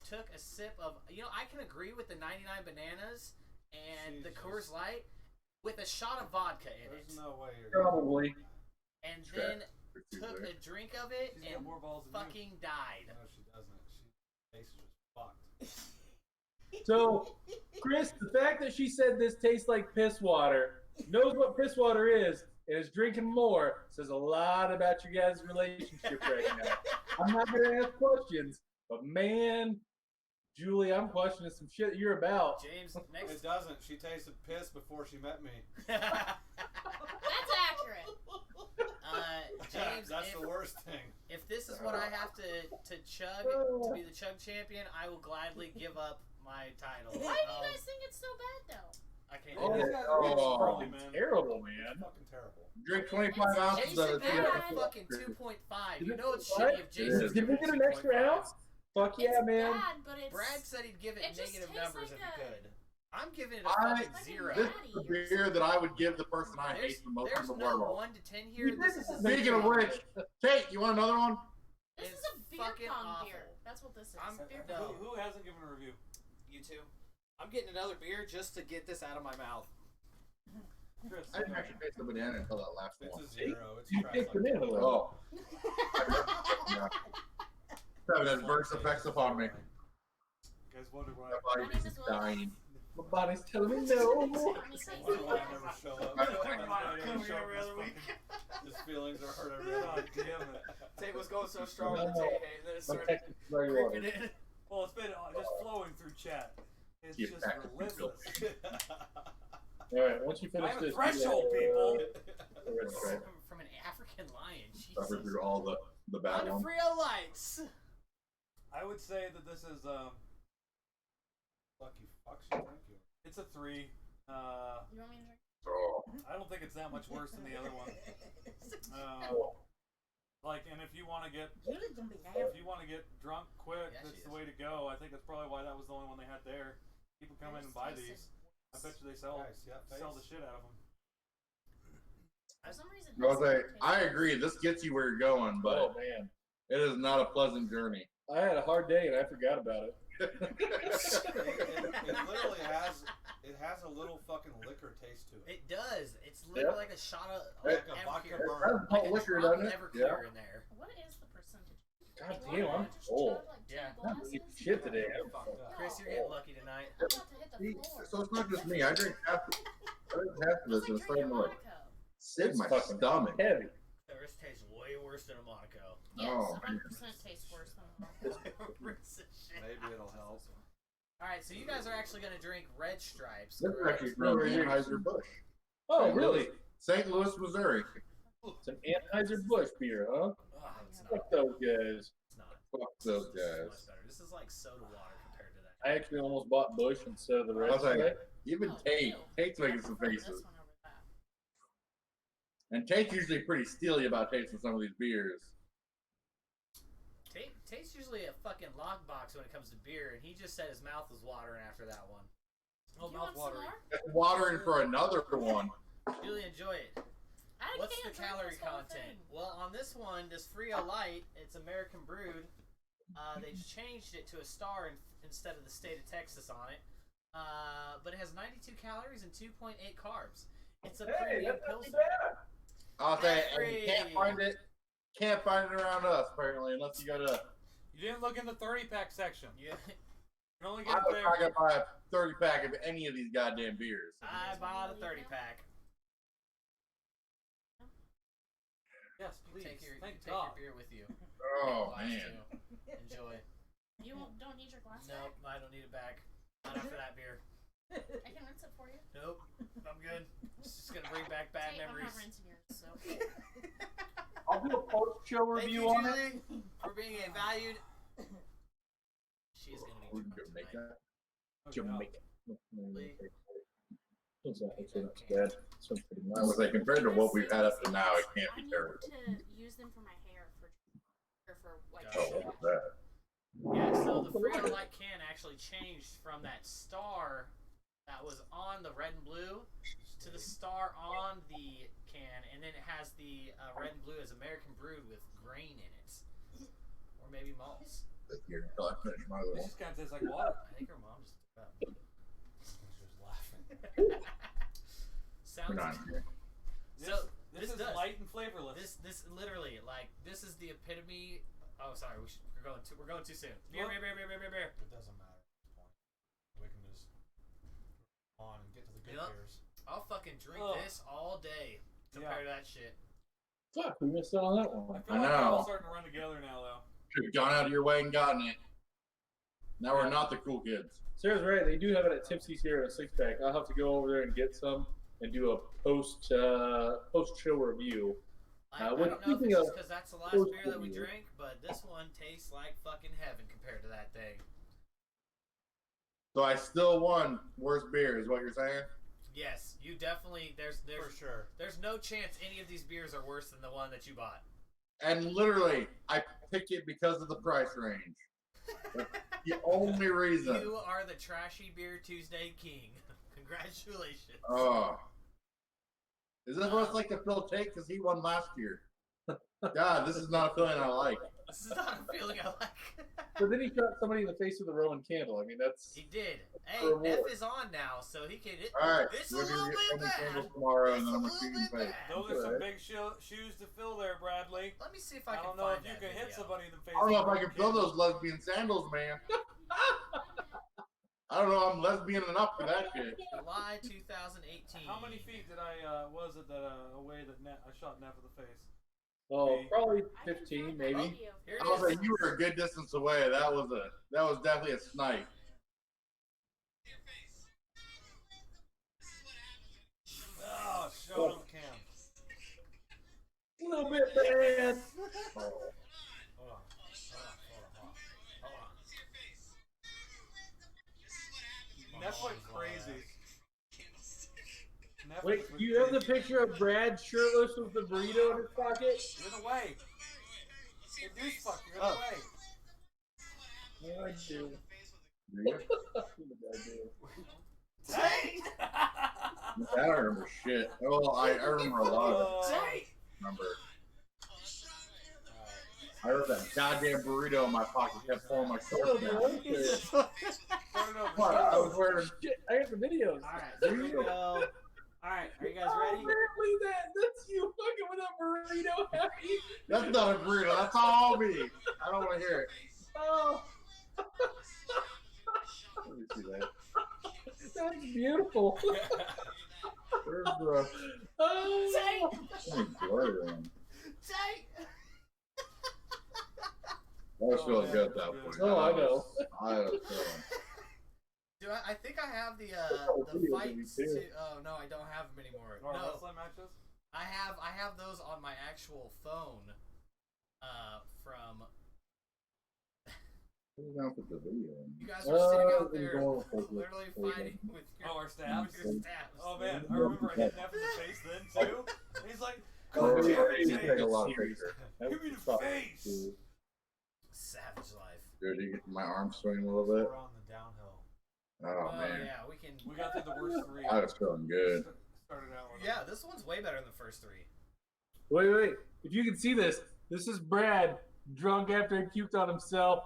took a sip of. You know, I can agree with the 99 bananas and the Jesus. Coors Light with a shot of vodka in There's it, no way you're Probably. and Sure. then took a drink of it She's got and more balls than you. fucking died. No, she doesn't. She face is just fucked. So, Chris, the fact that she said this tastes like piss water, knows what piss water is, and is drinking more, says a lot about your guys' relationship right now. I'm not going to ask questions, but man, Julie, I'm questioning some shit you're about. James, It next. doesn't. She tasted piss before she met me. That's accurate. James, That's if, the worst thing. if this is what I have to chug to be the chug champion, I will gladly give up my title. Why do you guys think it's so bad, though? I can't. Oh, do it. it's probably man. terrible, It's man. fucking terrible. Drink 25 ounces Jason of gave it. it a fucking 2.5. You know it's What? shitty if Jason's Did we giving get it an extra 2.5. ounce? Fuck yeah, it's man. bad, but it's... Brad said he'd give it, It just negative tastes numbers like if he a- could. I'm giving it a I- fucking zero. This is the beer that I would give the person I hate the most in There's the no world. 1 to 10 here. This is a Speaking of 0. which, Kate, you want another one? This It's is a beer fucking pong awful. beer. That's what this is. I'm- Beer no. pong. Who hasn't given a review? You too. I'm getting another beer just to get this out of my mouth. Chris. I didn't actually taste the banana until that last It's one. a zero. It's You trash. picked like banana, that. though. Oh. Yeah. It's having adverse effects upon me. You guys wonder why. My body My name is is Will. dying. My body's telling me no. Wonder why I never show up. Come here every other week. His feelings are hurt every God other week. damn it. Tate was going so strong No. with the Tay, and then it My started Texas very creeping water. in. Well, it's been just flowing through chat. It's Get just back to relentless. All right, once you finish I have a this, threshold, people. From an African lion. Suffer Jesus. through all the On bad to ones. Frio Lights. I would say that this is Lucky fucks you. Thank you. it's a 3. You want me to drink? Oh. I don't think it's that much worse than the other one. Like, and if you want to get Julie's gonna be drunk quick, Yeah, she that's is. the way to go. I think that's probably why that was the only one they had there. People come in and buy these. I bet you they sell Guys, yeah, the face. shit out of them. For some reason, I was his like, tastes I worse. agree. This gets you where you're going, Oh but man, it is not a pleasant journey. I had a hard day and I forgot about it. It literally has. It has a little fucking liquor taste to it. It does. It's literally like a shot of Like a vodka Everclear. burn. That's Like a liquor, drop doesn't of it? Everclear Yeah. in there. What is the percentage? God You damn, want I'm me to just full. chug, like, two Yeah. I'm not eating glasses? shit today. You're fucked up. Chris, you're getting lucky tonight. I'm about to hit the See, floor. so it's not just me. I drink half of this and it's starting to like Monaco. sit in my fucking stomach. heavy. This tastes way worse than a Monaco. Yes, Oh, 100% tastes worse than a Monaco. Maybe it'll help. Alright, so you guys are actually going to drink Red Stripes. This is correct? actually from Anheuser-Busch. Oh really? St. Louis, Missouri. It's an Anheuser-Busch beer, huh? Oh, it's not. Fuck those guys. It's not. Fuck those This is guys. much better. This is like soda water compared to that I actually almost bought Bush instead of the I was Red. like, even Oh, Tate's ew. making some I prefer faces. this one over that. And Tate's usually pretty steely about tasting some of these beers. Tate's usually a fucking lockbox when it comes to beer, and he just said his mouth was watering after that one. Oh, Do you want some mouth-watering. more? It's watering for another one. Really enjoy it. I What's the can't drink calorie this whole content? thing. Well, on this one, this Frio Light, it's American brewed. They changed it to a star instead of the state of Texas on it. But it has 92 calories and 2.8 carbs. It's a premium pilsner. I'll say, and Free. you can't find it. Can't find it around us apparently, unless you go to. You didn't look in the 30-pack section. Yeah, You can only I'm get it not there. gonna buy a 30-pack of any of these goddamn beers. I bought a 30 pack. Yes, please. Take your Thank take God. your beer with you. Oh Glass man. too. Enjoy. You don't need your glass Nope, I don't need it back. Not after that beer. back? I can rinse it for you. Nope, I'm good. It's just gonna bring back bad Tape, I'm memories. not rinsing yours, so. I'll do a post-show Thank review you, on it. Julie, for being a valued. She's gonna be drunk Jamaica. tonight. Oh, Jamaica. Lee. It's not bad. This one's pretty I nice. was like, compared to what we've had up to now, it can't I be need terrible. to use them for my hair for like. Gotcha. Oh, look at that. Yeah, so the Frio Light can actually changed from that star that was on the red and blue to the star on the can, and then it has the red and blue as American brewed with grain in it, or maybe malts. Here, until I finish my This little. just kind of tastes like water. I think her mom just took that. She was laughing. Sounds. We're not here. So This this is does. light and flavorless. This literally like this is the epitome. Oh, sorry, we're going too soon. Beer. It doesn't matter at this point. We can just on and get to the good Yep. beers. I'll fucking drink Ugh. this all day compared to that shit. Fuck, we missed out on that one. I feel I like they're all know. starting to run together now, though. Should have gone out of your way and gotten it. Now we're not the cool kids. Sarah's right. They do have it at Tipsy's here in a 6-pack. I'll have to go over there and get some and do a post-show review. I don't what- know if speaking it's of just because that's the last post beer that we review. drank, but this one tastes like fucking heaven compared to that thing. So I still won worst beer, is what you're saying? Yes, you definitely. For sure. There's no chance any of these beers are worse than the one that you bought. And literally, I picked it because of the price range. That's the only reason. You are the Trashy Beer Tuesday king. Congratulations. Oh. Is this what it's like to Phil Tate? Because he won last year. God, this is not a feeling I like. This is not a feeling I like. But then he shot somebody in the face with a Roman candle. I mean, that's. He did. Hey, For a Neff reward. is on now, so he can. Alright, It's a we're little gonna bit get bad. candles tomorrow, and It's then a I'm gonna little shoot in the bit face. bad. Those are some Good. big shoes to fill there, Bradley. Let me see if I I can don't know find if you that can hit video. somebody in the face. I don't know if I with a can fill candle. those lesbian sandals, man. I don't know. I'm lesbian enough for that shit. July 2018. How many feet did I was it that away that I shot Neff in the face? Oh, probably I can 15, find that maybe. video. Here I it was is. like, you were a good distance away. That was definitely a snipe. Oh, show them Cam. A little bit bad. Oh. Hold on. Neff went crazy. Neff Wait, went do you have the crazy. picture of Brad shirtless with the burrito in his pocket? You're in the way. Hey, douchefuck, you're in Oh. the way. Yeah, I do. Yeah. Dang! I don't remember shit. Well, I remember a lot of it. Remember. I heard that goddamn burrito in my pocket kept pulling my shorts down. What? I was wearing. Shit, I got the videos. All right, here we go. All right, are you guys Oh, ready? man, look at that. That's you fucking with a burrito happy. That's not a burrito. That's all me. I don't want to hear it. Oh, Let me see that. that's beautiful. Where's the? Oh, Let me blur them. Tight. That was feeling man, good at that that's point. good. Oh, I know. I was feeling. I think I have the videos of fights you, too. to. Oh no, I don't have them anymore. Or No, wrestling matches? I have those on my actual phone. From Down for the video. You guys were sitting out I'm there going for it. literally fighting with your, Oh, our stabs? with your stabs. Oh man, I remember I hit Neff in the face then too. And he's like, Oh, "God yeah, damn you it, take a Tate. lot of pictures. Give me the face." Dude, Savage life. you get my arm swinging a little bit. We're on the downhill. Oh, Oh, man. yeah, we can. We got through the worst three. I was feeling good. Started out with Yeah, this one's way better than the first three. Wait. If you can see this, this is Brad, drunk after he puked on himself,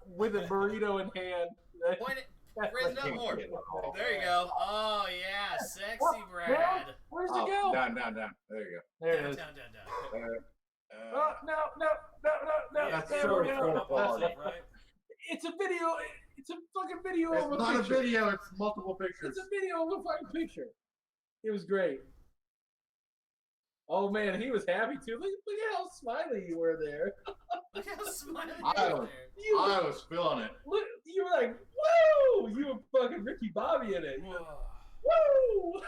with a burrito in hand. Point it. Raise it up more. There you go. Oh, yeah. Sexy Brad. Where's Oh, it go? down. There you go. There it Down, is. down. Oh, no. That's There so we go. full quality. right? It's a video. It's a fucking video It's of a not a picture. video, it's multiple pictures. It's a video of a fucking picture. It was great. Oh man, he was happy too. Look at how smiley you were there. Look how smiling I you are was- there. I was feeling it. Look, you were like, woo! You were fucking Ricky Bobby in it. Woo!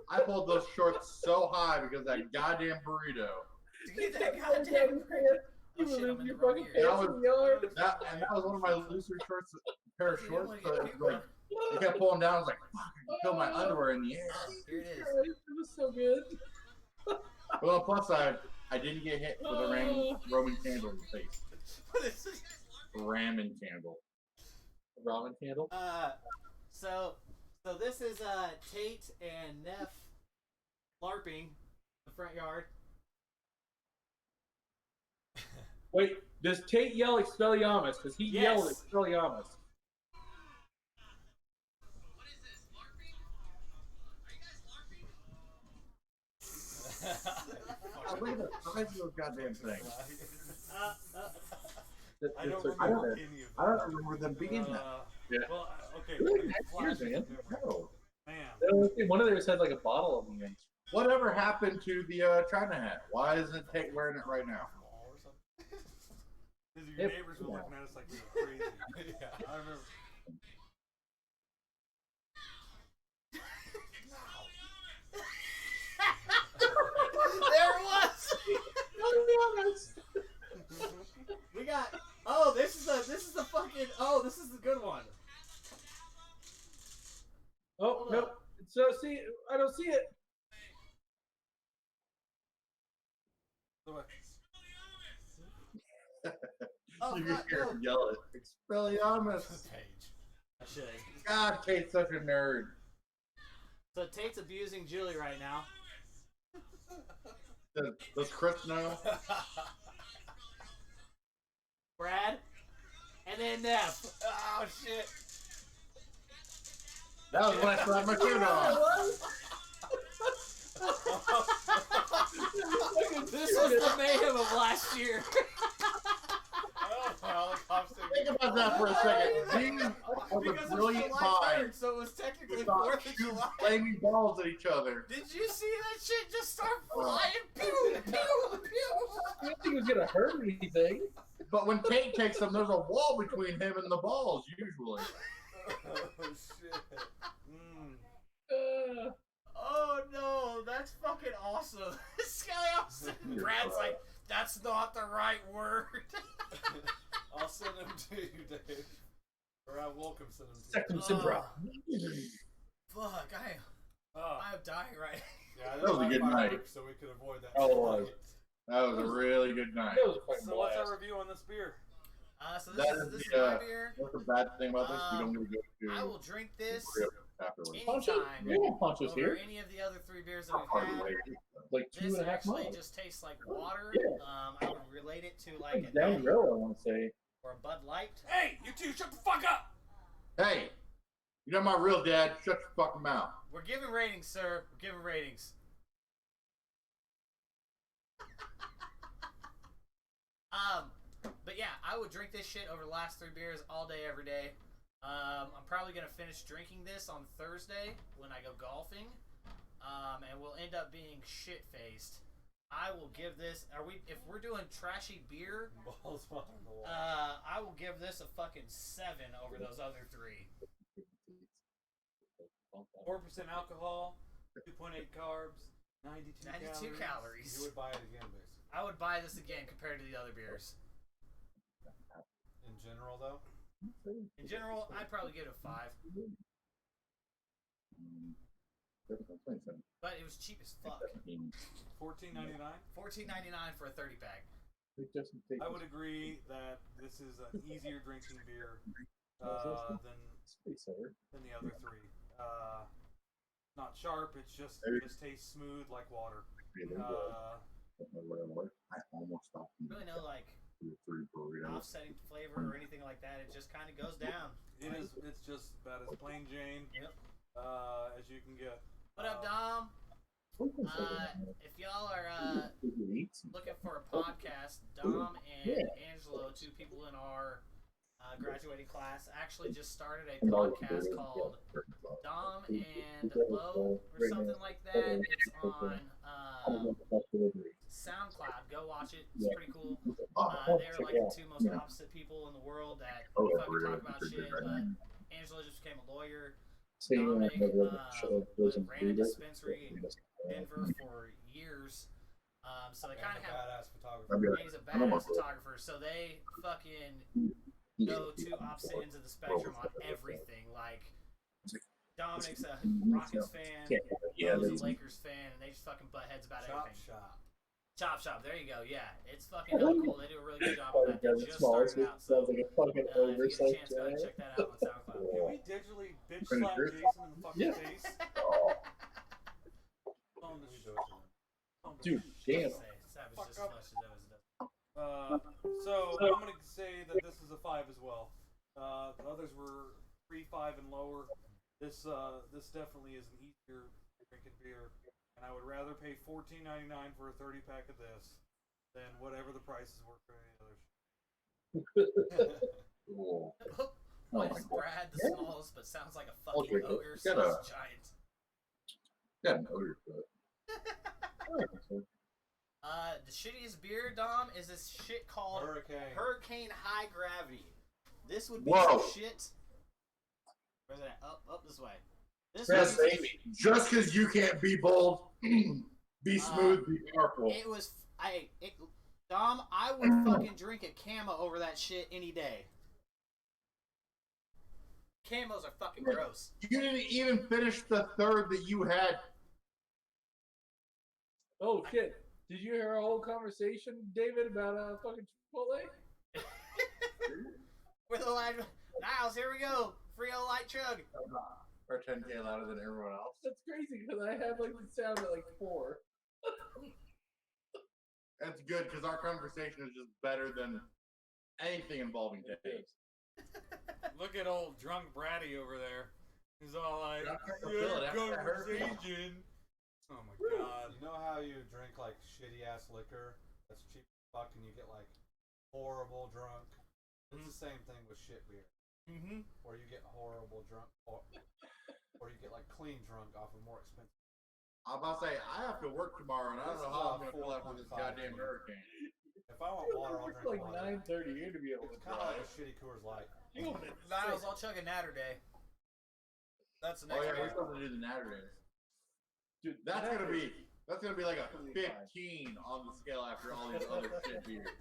I pulled those shorts so high because of that goddamn burrito. To get that goddamn You Oh, were shit, I'm leaving in your the wrong fucking ear. pants in the yard. That was one of my looser shorts, pair of You shorts. wanna So get it was puke like, I kept pulling down. I was like, fuck, I can feel my underwear in the air. Oh, here it is. It was so good. Well, plus I didn't get hit with a Roman candle in the face. What is this? Ramen candle. Ramen candle. So this is Tate and Neff LARPing the front yard. Wait, does Tate yell Expelliarmus? Because he yelled Yes. Expelliarmus. Look at the size of those goddamn things. I don't That's okay. remember any of I them. don't remember them being that. Yeah. Well, okay. Really? flash Years, man. memory. No. Man. One of theirs had like a bottle on the end. Whatever happened to the China hat? Why isn't Tate wearing it right now? Mall or something. Because your Yep. neighbors were looking at us like we were crazy. Yeah. I remember. There it was. We got. This is the fucking. This is the good one. Oh Hold no! up. So see, I don't see it. The way. Oh, You can fuck, hear no. him yell it. Expelliarmus. Page. I should. God, Tate's such a nerd. So Tate's abusing Julie right now. Does Chris know? Brad, and then Neff. Oh shit! That was when I slapped my shirt on. This was the mayhem of last year. Oh, helicopter. Think about that for a second. He was Because a it was brilliant July mind. 3rd, so it was technically We thought 4th of shoot July. flaming balls at each other. Did you see that shit just start flying? Pew, pew, pew. I didn't think it was gonna hurt anything. But when Tate takes them, there's a wall between him and the balls, usually. Oh shit! Oh no, that's fucking awesome. Skelly Austin. Brad's like, that's not the right word. I'll send him to you, Dave. Or I will send him to you. Second Simbra. Fuck, Oh, I'm dying right. Yeah, That was a good night. so we could avoid that. Oh, it was. That was a really good night. That was a fucking so what's blast. our review on this beer? So this That is is this is the, my beer. What's the bad thing about this? We don't need to go I to will drink this afterwards. Poncho? anytime Yeah, Poncho's over here. any of the other three beers that How we've far had. away? Like This 2.5 actually miles. just tastes like water. Yeah. I would relate it to like Like a down Natty the road, I want to say. or a Bud Light. Hey, you two, shut the fuck up! Hey, you're not my real dad. Shut your fucking mouth. We're giving ratings, sir. We're giving ratings. But yeah, I would drink this shit over the last three beers all day, every day. I'm probably gonna finish drinking this on Thursday when I go golfing, and we'll end up being shit faced. I will give this. If we're doing trashy beer, Balls behind the wall. I will give this a fucking 7 over those other three. 4% alcohol, 2.8 carbs, 92 92 calories. You would buy it again, basically. I would buy this again compared to the other beers. In general, though? In general, I'd probably give it a 5. But it was cheap as fuck. $14.99. $14.99 for a 30 pack. I would agree that this is an easier drinking beer than the other three. Not sharp. It just tastes smooth like water. I almost stopped. Really no like offsetting flavor or anything like that. It just kind of goes down. It's just about as plain Jane as you can get. What up, Dom? If y'all are looking for a podcast, Dom and Angelo, 2 people in our graduating class, actually just started a podcast called Dom and Low or something like that. It's on SoundCloud. Go watch it. It's pretty cool. They're like the 2 most opposite people in the world that fucking talk about shit. Angelo just became a lawyer. Dominic ran a dispensary in Denver for years. So they kind of have badass photographer. he's a badass photographer. So they fucking go 2 opposite ends of the spectrum on everything. Like Dominic's a Rockets fan, Lowe's a Lakers fan, and they just fucking butt heads about everything. Chop Shop, there you go. Yeah, it's fucking hella cool. They do a really good job on that. They just started out, so if you get a chance, go ahead and check that out on SoundCloud. Can we digitally bitch slap Jason in the fucking face? Dude, damn. Savage Fuck just as up. much as Evans does. So I'm gonna say that this is a 5 as well. The others were 3, 5, and lower. This definitely is an easier drinking beer, and I would rather pay $14.99 for a 30 pack of this than whatever the prices were for any others. Why is Brad the smallest but sounds like a fucking ogre slash giant? Got an odor to it. The shittiest beer, Dom, is this shit called Hurricane High Gravity. This would be some shit. Where's it at? Up this way. Just because you can't be bold, be smooth, be powerful. It was Dom, I would fucking drink a camo over that shit any day. Camos are fucking gross. You didn't even finish the third that you had. Oh shit! Did you hear our whole conversation, David, about fucking Chipotle? We're the live Niles. Here we go. Frio Light chug. Or 10K louder than everyone else. That's crazy because I have like the sound at like 4. That's good because our conversation is just better than anything involving taste. Look at old drunk Bratty over there. He's all like, conversation. Oh my god. You know how you drink like shitty ass liquor that's cheap as fuck and you get like horrible drunk? It's the same thing with shit beer. Mm-hmm. Or you get horrible drunk, or you get like clean drunk off of more expensive. I'm about to say, I have to work tomorrow and I don't know how I'm going to feel after this goddamn hurricane. If I want water, I'll drink It's like water. 9:30 here to be able It's to kind of like drive. a shitty Coors Light. Niles, I'll chug a Naturday. That's the Oh next yeah, we're beer. supposed to do the Naturdays. Dude, That's gonna be like a 15 on the scale after all these other shit beers.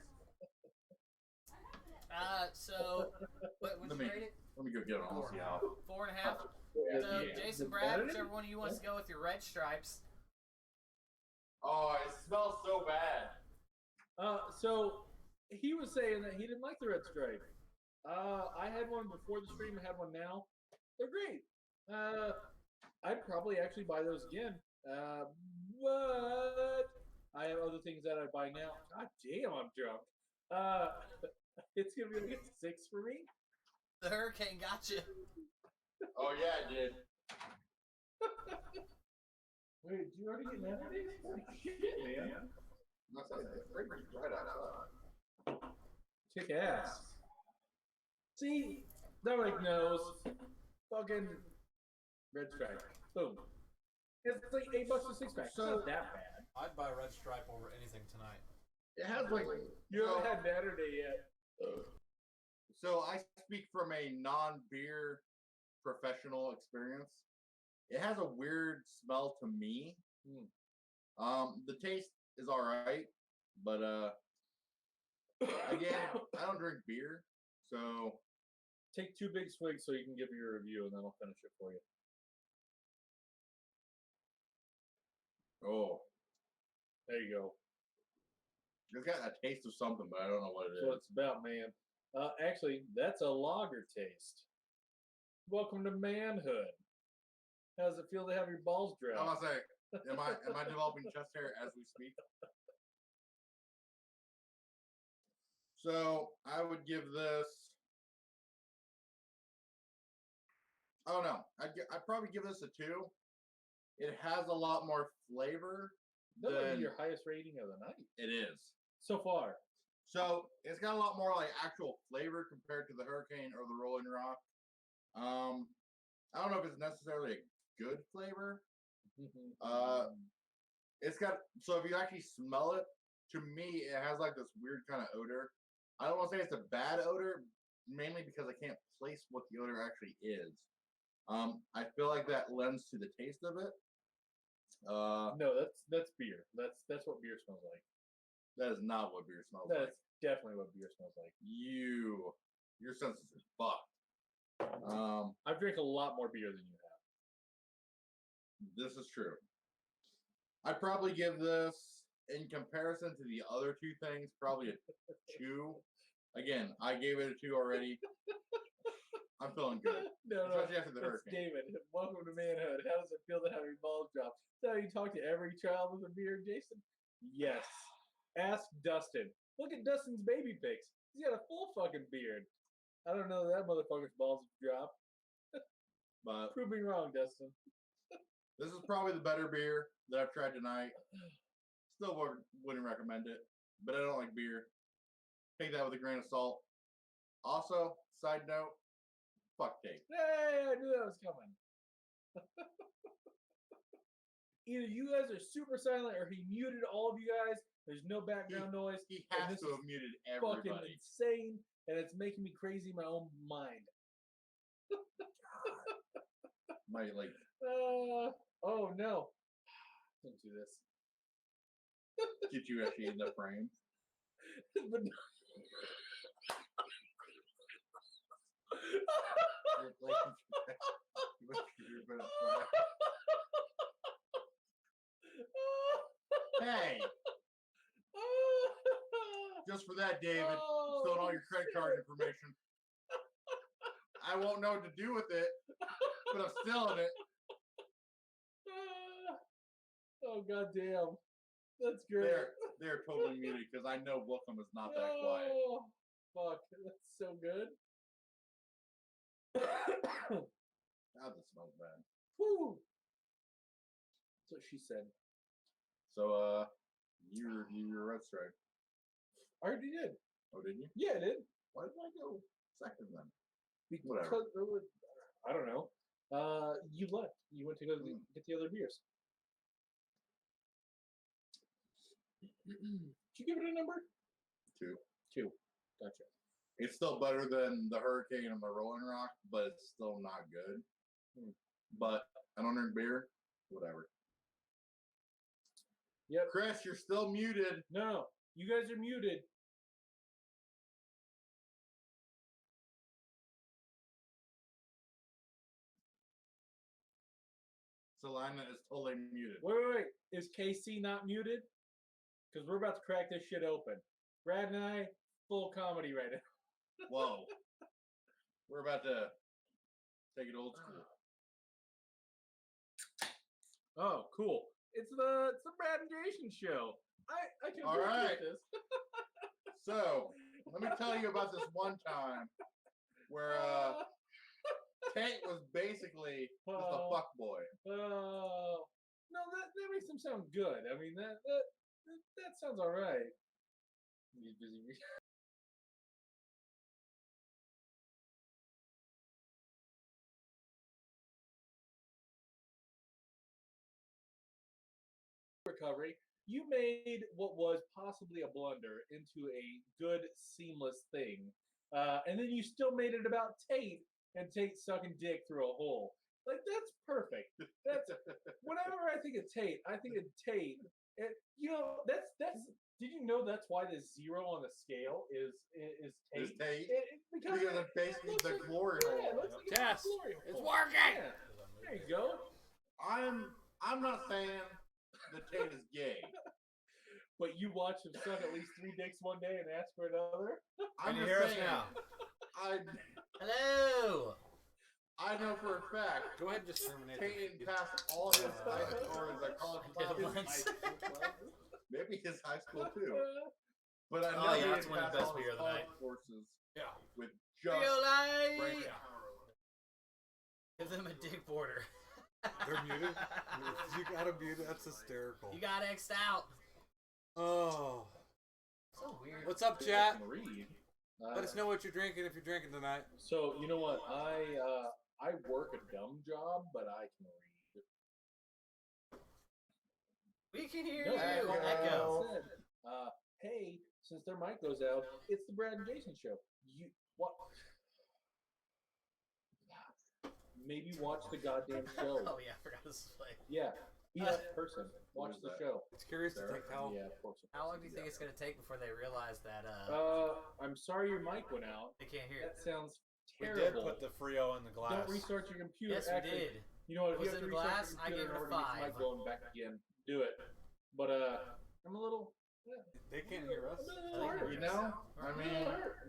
So what would you rate it? Let me go get it. I'll see how. 4.5. So Jason, Brad, whichever one of you wants to go with your red stripes. Oh, it smells so bad. So he was saying that he didn't like the red stripe. I had one before the stream. I had one now. They're great. I'd probably actually buy those again. But I have other things that I buy now. God damn, I'm drunk. It's gonna be like a 6 for me. The hurricane got you. Oh yeah, it did. Wait, did you already get Naturday? Holy shit, man. That's like the fragrance right outside. Kick ass. See, Dominic knows. Fucking red stripe. Boom. It's like $8 a 6-pack. It's not that bad. I'd buy Red Stripe over anything tonight. It has like You haven't had Naturday yet. So I speak from a non-beer professional experience. It has a weird smell to me. The taste is all right, but again, I don't drink beer, So Take 2 big swigs so you can give me your review, and then I'll finish it for you. oh, There you go. it's got a taste of something, but I don't know what it That's what is. it's about, man. Actually, that's a lager taste. Welcome to manhood. How does it feel to have your balls I'm dropped? gonna say, am I developing chest hair as we speak? So I would give this. I don't know. I'd probably give this a 2. It has a lot more flavor That might than be your highest rating of the night it is. so far. So it's got a lot more like actual flavor compared to the Hurricane or the Rolling Rock. I don't know if it's necessarily a good flavor. It's got, so if you actually smell it, to me it has like this weird kind of odor. I don't want to say it's a bad odor, mainly because I can't place what the odor actually is. I feel like that lends to the taste of it. No, that's beer. That's what beer smells like. That is not what beer smells That's like. definitely what beer smells like. Your senses are fucked. I've drank a lot more beer than you have. This is true. I'd probably give this, in comparison to the other 2 things, probably a 2. Again, I gave it a 2 already. I'm feeling good. No, Especially after the it's Hurricane. David. Welcome to manhood. How does it feel to have your balls dropped? Is that how you talk to every child with a beard, Jason? Yes. Ask Dustin. Look at Dustin's baby pics. He's got a full fucking beard. I don't know that motherfucker's balls have dropped. But Prove me wrong, Dustin. this is probably the better beer that I've tried tonight. Still wouldn't recommend it, but I don't like beer. Take that with a grain of salt. Also, side note, fuck Dave. Hey, I knew that was coming. Either you guys are super silent or he muted all of you guys. There's no background noise. He and has this to is have muted fucking everybody. insane, and it's making me crazy in my own mind. Might like Oh no. Don't do this. get you actually in the frame. But Hey, just for that, David, stole all your credit card information. I won't know what to do with it, but I'm still in it. Oh goddamn. That's great. They're totally muted because I know Wookham is not that quiet. Oh, fuck. That's so good. God, this smells bad. Whew. That's what she said. So, you review your Red Stripe. I already did. Oh, did you? Yeah, I did. Why did I go second then? Because Whatever. I don't know. You left. You went to go get the other beers. Did you give it a number? 2. 2. Gotcha. It's still better than the Hurricane and the Rolling Rock, but it's still not good. But I don't drink beer. Whatever. Yep. Chris, you're still muted. No, you guys are muted. Salina is totally muted. Wait. Is KC not muted? Because we're about to crack this shit open. Brad and I, full comedy right now. Whoa. We're about to take it old school. Oh, cool. It's the Brad and Jason show. I can All right. this. So, let me tell you about this one time where Tate was basically just a fuckboy. Oh. No, that makes him sound good. I mean, that sounds all right. He's busy. Recovery. You made what was possibly a blunder into a good, seamless thing. And then you still made it about Tate and Tate sucking dick through a hole. Like, that's perfect. That's whenever I think of Tate, I think of Tate. And, you know, that's did you you know that's why the 0 on the scale is Is tape? tape? Because Because it's basically the glory yeah, hole. it looks like Yes. a glory It's hole. working! Yeah, there you go. I'm not saying that Tate is gay. But you watch him suck at least 3 dicks one day and ask for another? I'm Can you just hear us saying, now? Hello! I know for a fact Go ahead and just terminate. Tate passed all his high school or his college I did it classes. once. Maybe his high school too. But I Oh, know yeah, he that's didn't one of pass the best all his beer of the college night. courses Yeah. with just Frio Light! right Give them a dick border. They're muted? You gotta mute it. That's hysterical. You got X'd out. Oh. So weird. What's up, chat? Read. Let us know what you're drinking if you're drinking tonight. So, you know what? I work a dumb job, but I can read. We can hear No, you. like Echo. I said, hey, since their mic goes out, it's the Brad and Jason show. You what? Maybe watch the goddamn show. Oh yeah, I forgot this was playing. Yeah, be that person. Watch the show. It's curious to think how. Yeah, of course. How long do you think it's gonna take before they realize that I'm sorry your mic went out. they can't hear That it? sounds We terrible. did put the Frio in the glass. Don't restart your computer. Yes, we Actually, did. You know what? If Was you have it to a restart glass? your I gave computer it a in order to get your mic 5. going back again, do it. But I'm a little. They can't hear us. You know, I mean,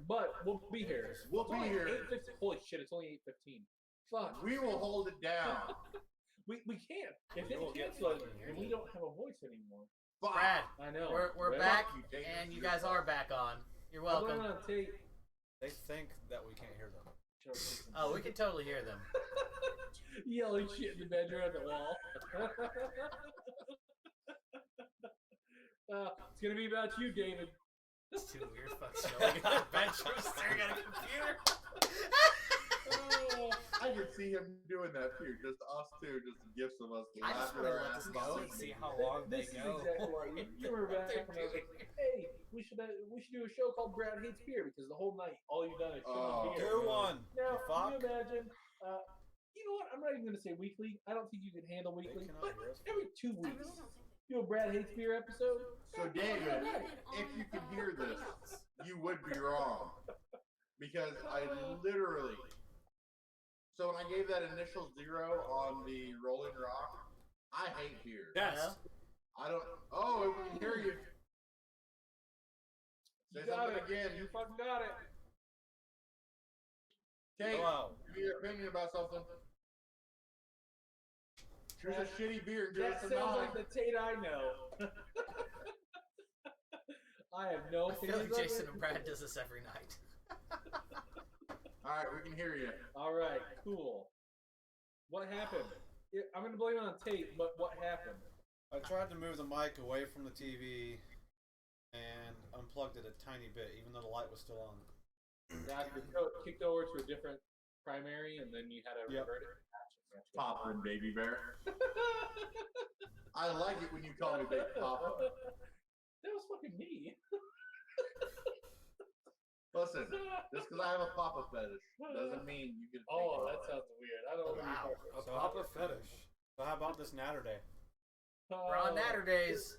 but we'll be here. We'll be here. 8:15. Holy shit! It's only 8:15. Fuck. we will hold it down. We can't. If We they won't get cancel it, fucking then we don't have a voice anymore. Fuck. Brad, I know. we're Right? back, you, Jason. and you guys are back on. You're I'm welcome. gonna take. They think that we can't hear them. Oh, we can totally hear them. Yelling shit in the bedroom at the wall. It's gonna be about you, David. It's too weird. Fuck showing in the bedroom, staring at a computer. I could see him doing that too. Just us two, just gifts of us I just laughing want to our let asses this go off. and see how long they This is go. exactly why you were back when I was like, hey, we should do a show called Brad Hates Beer because the whole night all you've done is show Oh. beer. Do one. Now, Fuck. can you imagine? You know what? I'm not even going to say weekly. I don't think you can handle weekly. cannot But hear us. every 2 I weeks, really don't think do a Brad Hates Beer episode. So David, if you can hear this, you would be wrong. Because I literally. So when I gave that initial 0 on the Rolling Rock, I hate beer. Yes. Yeah? I don't. Oh, we can hear you. Say You got something it. again. You fucking got it. Tate, Hello. give me your opinion about something. Choose a shitty beer and give That us a sounds 9. like the Tate I know. I have no I feel like opinions on Jason it. and Brad does this every night. Alright, we can hear you. All right, cool. What happened? I'm going to blame it on Tate, but what happened? I tried to move the mic away from the TV and unplugged it a tiny bit, even though the light was still on. Got kicked over to a different primary, and then you had to Yep. revert it. Gotcha. Papa and Baby Bear. I like it when you call me Big Papa. That was fucking me. Listen, just because I have a Papa fetish doesn't mean you can. Oh, that sounds weird. I don't know what Wow. you're A talking Papa fetish. So how about this Naturday? about. We're on Naturdays.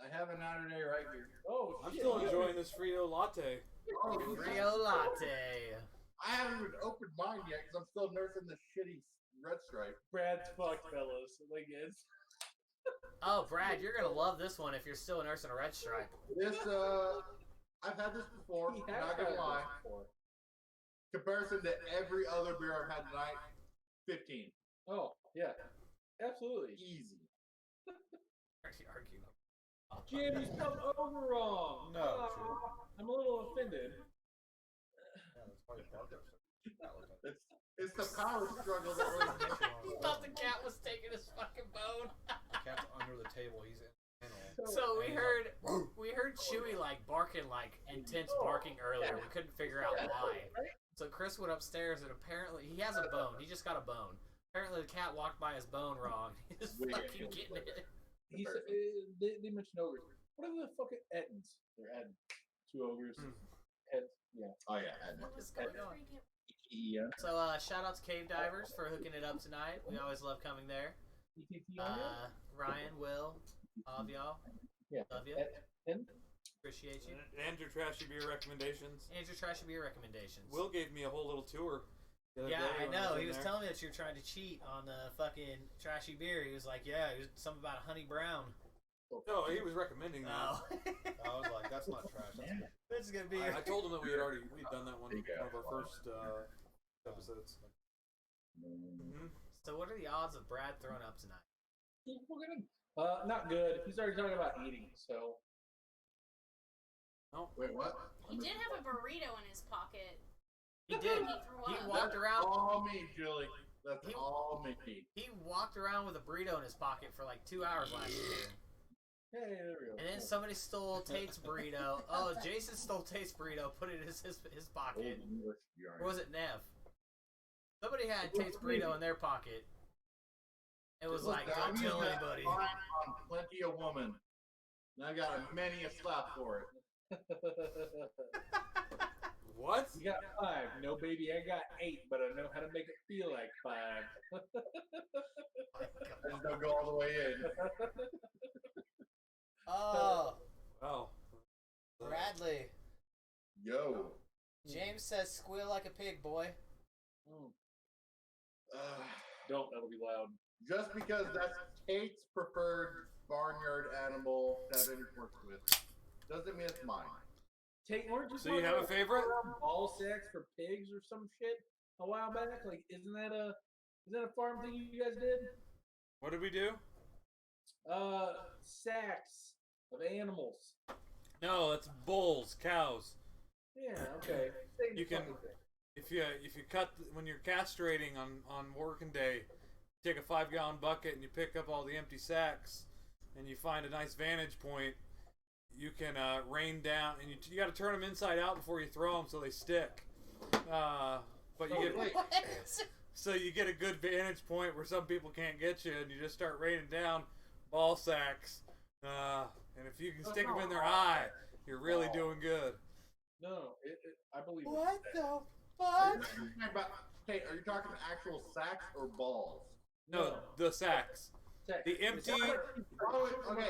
I have a Naturday right here. Oh, I'm shit. still enjoying this Frio latte. Oh, Frio Latte. I haven't even opened mine yet because I'm still nursing this shitty red stripe. Brad's fucked, fellas. Like it's. Oh, Brad, you're gonna love this one if you're still nursing a red stripe. This, I've had this before. He has Not had gonna lie. this before. Comparison to every other beer I've had tonight, 15. Oh, yeah. Absolutely. Easy. Arguing. Jim, you spelled over wrong. No, Ah, true. I'm a little offended. It's the power struggle that really makes it. He thought the cat was taking his fucking bone. The cat's under the table. He's in the kennel. So we heard Chewy like barking like intense barking earlier. We couldn't figure out why. So Chris went upstairs and apparently he has a bone. He just got a bone. Apparently the cat walked by his bone wrong. He was fucking getting it. He said, they mentioned ogres. What are the fucking Ettins? They're Eddin. 2 ogres. Heads. Yeah. Oh yeah, I know. What is going on? Yeah. So shout out to Cave Divers for hooking it up tonight. We always love coming there. ETT on you? Ryan, Will, all of y'all. Yeah. Love you. Ettin? appreciate you. And your trashy beer recommendations. And your trashy beer recommendations. Will gave me a whole little tour. the other Yeah, day I when know. was He in was there. telling me that you were trying to cheat on the fucking trashy beer. He was like, yeah, it was something about honey brown. No, he was recommending that. Oh. I was like, that's not trash. That's good. That's gonna be. I told him that we'd done that one of our first episodes. Mm-hmm. So, what are the odds of Brad throwing up tonight? We're gonna. Not good. He's already talking about eating, so. Oh, Wait, what? He did have a burrito in his pocket. He did. He threw He up. walked That's around. all me, Julie. That's He- all me. He walked around with a burrito in his pocket for like 2 hours last year. Hey, there we go. And then somebody stole Tate's burrito. Oh, Jason stole Tate's burrito, put it in his pocket. Or was it Nev? Somebody had Tate's burrito in their pocket. It was like, don't tell anybody. On plenty of woman. And I got many a slap for it. what? You got 5. No, baby, I got 8, but I know how to make it feel like 5. Just don't go all the way in. Oh, Oh. Bradley. Yo. James says squeal like a pig, boy. Don't, that'll be loud. Just because that's Kate's preferred barnyard animal to have intercourse with doesn't mean it's mine. Tate, weren't you So you have a favorite? ball sacks for pigs or some shit a while back? Like, isn't that a farm thing you guys did? What did we do? Sacks of animals. No, it's bulls, cows. Yeah, okay. Same You can- fucking thing. If you cut when you're castrating on working day, you take a 5-gallon bucket and you pick up all the empty sacks, and you find a nice vantage point. You can rain down, and you got to turn them inside out before you throw them so they stick. But you get so you get a good vantage point where some people can't get you, and you just start raining down ball sacks. And if you can stick them in their eye, you're really doing good. No, I believe What it's the Are fuck? you talking about, hey, are you talking actual sacks or balls? No, the sacks. Sex. The empty. Oh, okay.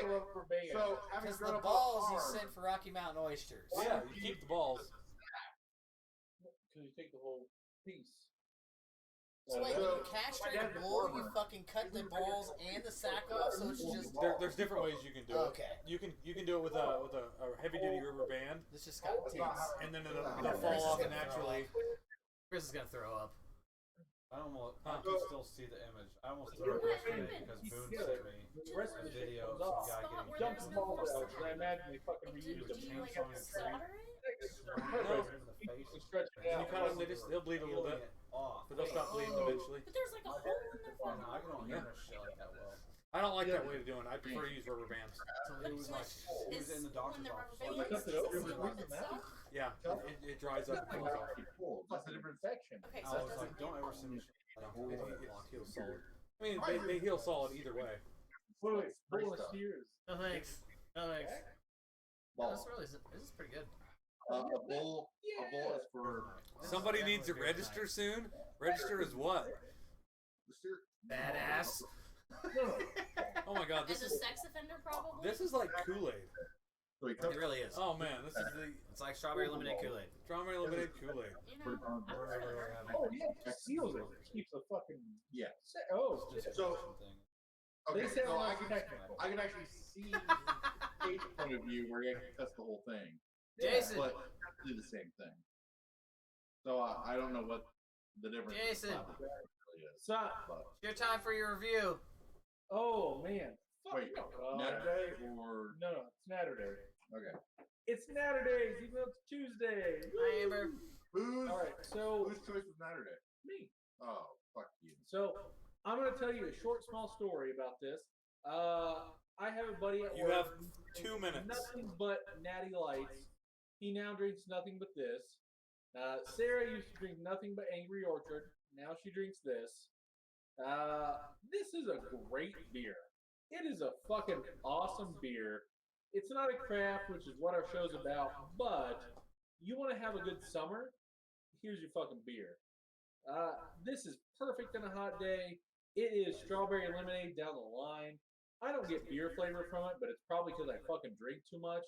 So having Because grown the up on a balls you farm, sent for Rocky Mountain oysters. Yeah, you keep the balls. Because you take the whole piece. So wait, So, when you castrate my a dad's a bull, you farmer. fucking cut the balls and the sack off, so it's just There's different ways you can do it. okay. You can do it with a heavy duty rubber band, This just got That's tits. not how- and then Chris it'll is fall off gonna naturally. Chris is gonna throw up. I Huh. can still see the image. I almost threw up yesterday because Boone sent me The rest of a the shit video comes of off. some guy Spot getting where Jump there's the no balls out, sack. and I imagine they fucking Like, reused do them. you like Chainsaw and slaughter it? Stretch it And out. you cut them, they'll bleed a little bit, off. but they'll stop bleeding Oh. eventually. But there's like a hole in their Oh, fucking no, I can only Yeah. handle shit like that well. I don't like that way of doing it. I prefer to use rubber bands. It was like it was in the doctor's when the rubber office. band Like, is cut it over, seals it was itself. Yeah, it dries up and comes off. That's a different section. Okay, I so it was doesn't like, don't ever send me shit. Like, No, that. it heals solid. I mean, they heal solid either way. Wait, Free full of stuff. steers. No thanks. No thanks. Yeah, Ball. this is pretty good. A bull is for Somebody needs to register soon. Register as what? Badass. Oh my god, As this a is sex offender, probably. like Kool-Aid. It really is. Oh man, this is the It's like strawberry lemonade Kool-Aid. strawberry lemonade Kool-Aid. You know, I've never heard of it. Oh, yeah, it seals it. It keeps the fucking. Yeah. Oh, It's just a So- fashion thing. Okay, They sound so like technical. I can actually see Kate's point of view where he actually cuts the whole thing, Jason. but do the same thing. So I don't know what the difference Jason. really is. Stop. But It's your time for your review. Oh, man. Fuck wait, no. Naturday or No, it's Naturday. okay? It's Naturdays, even though it's Tuesday. Hi, Amber. Who's All right, so whose choice was Naturday? me. Oh, fuck you. So I'm gonna tell you a short, small story about this. I have a buddy at You work. have who 2 drinks minutes. Nothing but Natty Lights. He now drinks nothing but this. Sarah used to drink nothing but Angry Orchard. Now she drinks this. This is a great beer. It is a fucking awesome beer. It's not a craft, which is what our show's about, but you want to have a good summer? Here's your fucking beer. This is perfect on a hot day. It is strawberry lemonade down the line. I don't get beer flavor from it, but it's probably because I fucking drink too much.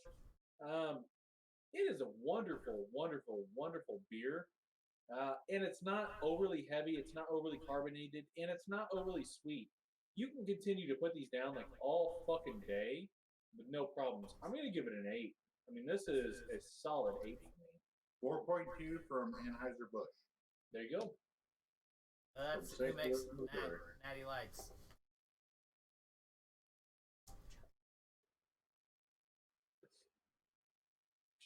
It is a wonderful, wonderful, wonderful beer. And it's not overly heavy, it's not overly carbonated, and it's not overly sweet. You can continue to put these down like all fucking day with no problems. I'm going to give it an 8. I mean, this is a solid 8 for me. 4.2 from Anheuser-Busch. There you go. That's From who makes St. Louis, Missouri. Natty Lights.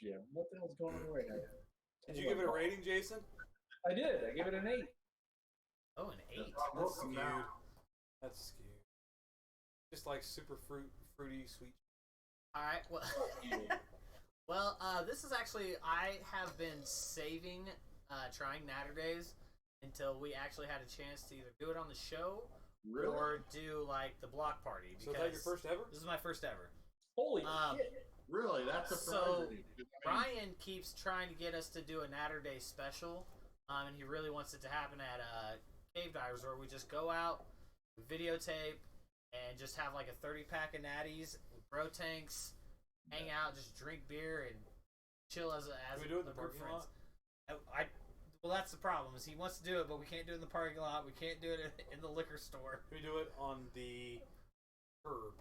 Jim, what the hell's going on right now? Did you give it a rating, Jason? I did. I gave it an 8. Oh, an 8. That's skewed. That's skewed. Just like super fruity, sweet. All right. Well, well, this is actually I have been saving trying Naturdays until we actually had a chance to either do it on the show or do like the block party. So is that your first ever? This is my first ever. Holy shit! Really? That's a So Ryan keeps trying to get us to do a Naturday special, and he really wants it to happen at Cave Divers, where we just go out, videotape, and just have like a 30-pack of natties with bro tanks, hang out, just drink beer and chill as Can we do it in the group parking lot? Well, that's the problem. Is he wants to do it, but we can't do it in the parking lot. We can't do it in the liquor store. Can we do it on the curb?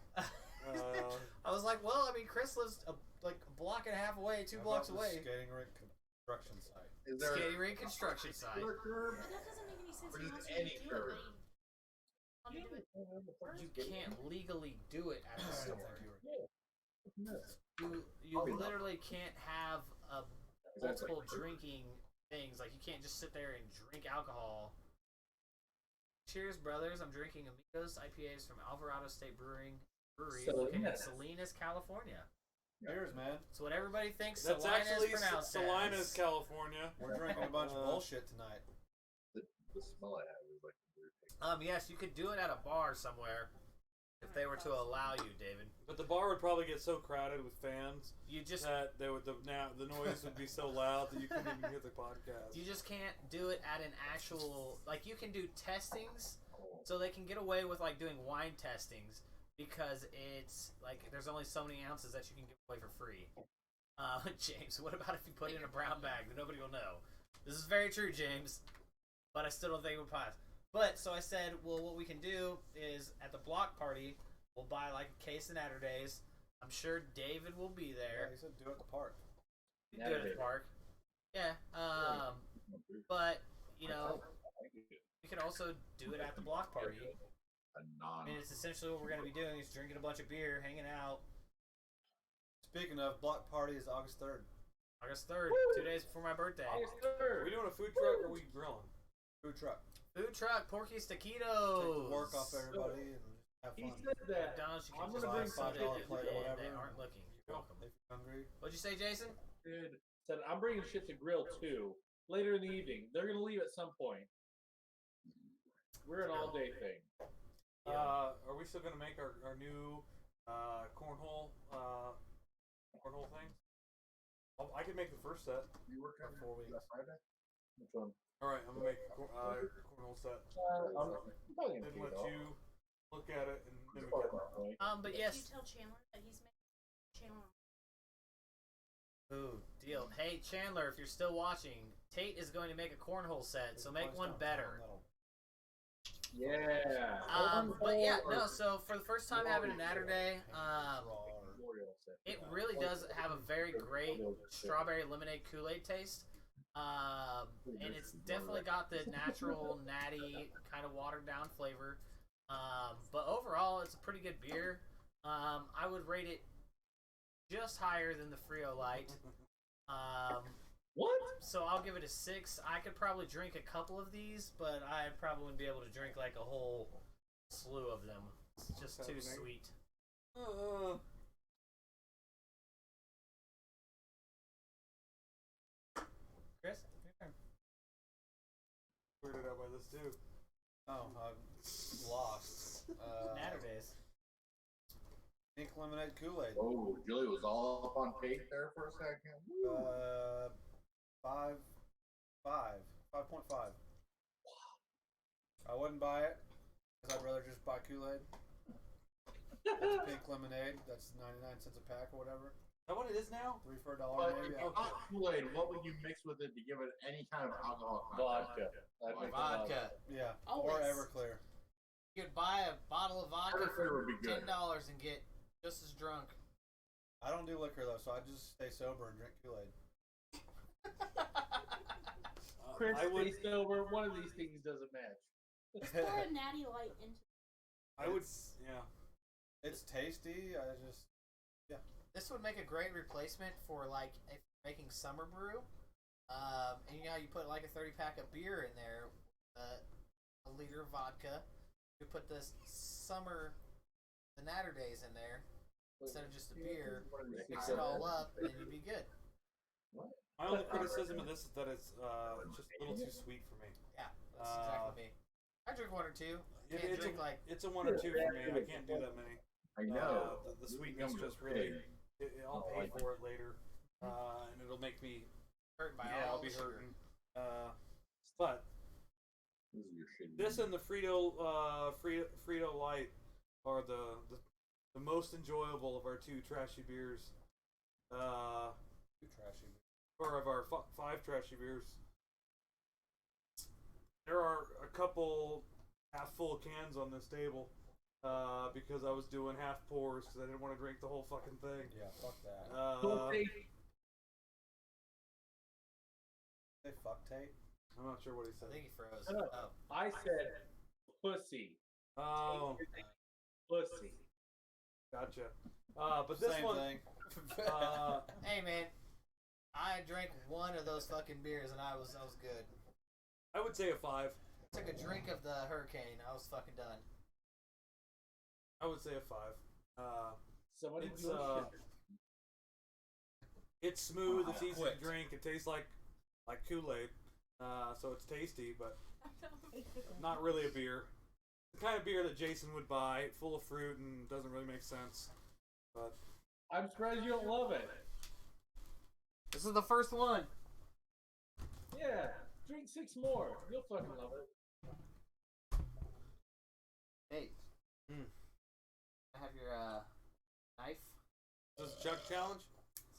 I was like, well, I mean, Chris lives like a block and a half away, 2 blocks away. Skating rink construction site. Is there Skating rink construction site. a curb? But that doesn't make any sense. Or He just wants me any to do curve? it. but he wants me to do it. You can't legally do it at the store. You Probably not. literally can't have multiple drinking things. Like you can't just sit there and drink alcohol. Cheers, brothers! I'm drinking Amigos IPAs from Alvarado State Brewery located in Salinas, California. Cheers, man. So what everybody thinks That's Salinas actually pronounced Salinas, as. California. We're drinking a bunch of bullshit tonight. The smell I have is like weird. Yes, you could do it at a bar somewhere if they were to allow you, David. But the bar would probably get so crowded with fans You just that they would the noise would be so loud that you couldn't even hear the podcast. You just can't do it at an actual like you can do testings, so they can get away with like doing wine testings because it's like there's only so many ounces that you can give away for free. James, what about if you put it in a brown bag that nobody will know? This is very true, James, but I still don't think it would pass. But so I said, well, what we can do is at the block party, we'll buy like a case of Naturdays. I'm sure David will be Yeah, there. he said do it at the park. We can do it at the park. Yeah. But you know, we could also do it at the block party. I mean, it's essentially what we're going to be doing is drinking a bunch of beer, hanging out. Speaking of, block party is August 3rd. August 3rd, 2 days before my birthday. Are we doing a food truck or are we grilling? Food truck. Food truck, Porky's Take Taquitos. the work off everybody and have He fun. said that. McDonald's, you I'm can gonna just bring buy some soda $5 plate or and whatever. they aren't looking. You're welcome. If you're hungry. What'd you say, Jason? Dude said I'm bringing shit to grill too. Later in the evening, they're gonna leave at some point. We're an all-day thing. Are we still gonna make our new cornhole thing? I can make the first set. You work on 4 weeks. Friday? Which one? All right, I'm gonna make cornhole set. I'm probably Then gonna let do you look at it and mimic it. it. But If yes. you tell Chandler that he's making Chandler. Ooh, deal. Hey, Chandler, if you're still watching, Tate is going to make a cornhole set, so make one better. Yeah. But yeah, no, so for the first time having a Naturday, it really does have a very great strawberry lemonade Kool-Aid taste. And it's definitely got the natural, natty, kind of watered down flavor. But overall, it's a pretty good beer. I would rate it just higher than the Frio Light. What? So I'll give it a 6. I could probably drink a couple of these, but I probably wouldn't be able to drink like a whole slew of them. It's just too sweet. Chris? Your turn. Weirded out by this too. Oh, I'm lost. Naturdays. Pink lemonade Kool-Aid. Oh, Julie was all up on Tate there for a second. 5.5. I wouldn't buy it because I'd rather just buy Kool-Aid. That's pink lemonade. That's 99 cents a pack or whatever. that what it is now? 3 for $1 But maybe. if it's not Kool-Aid, what would you mix with it to give it any kind of alcohol content? Vodka. I'd make Vodka. Yeah. Always. Or Everclear. You could buy a bottle of vodka Everclear for would be good. $10 and get just as drunk. I don't do liquor though, so I just stay sober and drink Kool-Aid. Chris, I would. stay sober. One of these things doesn't match. Just pour a natty light into. I would. Yeah. It's tasty. I just. This would make a great replacement for like if you're making summer brew. And you know how you put like a 30-pack of beer in there, a liter of vodka. You put the Naturdays in there instead of just a beer. Mix it all up, and you'd be good. My only criticism of this is that it's just a little too sweet for me. Yeah, that's exactly me. I drink one or two. Can't drink like It's a 1 or 2 for me. I can't do that many. I know. The sweetness just really. I'll pay for it later, and it'll make me. hurt by Yeah, all I'll be the sugar. hurting. But This is your shitty. this and the Frio Light are the most enjoyable of our 2 trashy beers. Too trashy. Or of our 5 trashy beers. There are a couple half full cans on this table. Because I was doing half pours because I didn't want to drink the whole fucking thing. Yeah, fuck that. Say fuck Tate. I'm not sure what he I said. think he froze. No. Oh. I said pussy. Oh, Pussy. gotcha. But this Same one, thing. Hey man, I drank one of those fucking beers and I was good. I would say a 5. Took a drink of the Hurricane. I was fucking done. I would say a 5. Somebody It's do a shit. it's smooth. It's easy Quit. to drink. It tastes like Kool-Aid. So it's tasty, but not really a beer. The kind of beer that Jason would buy, full of fruit and doesn't really make sense. But I'm surprised you don't love it. This is the first one. Yeah, drink 6 more. You'll fucking love it. Hey. I have your knife. is this a chug challenge?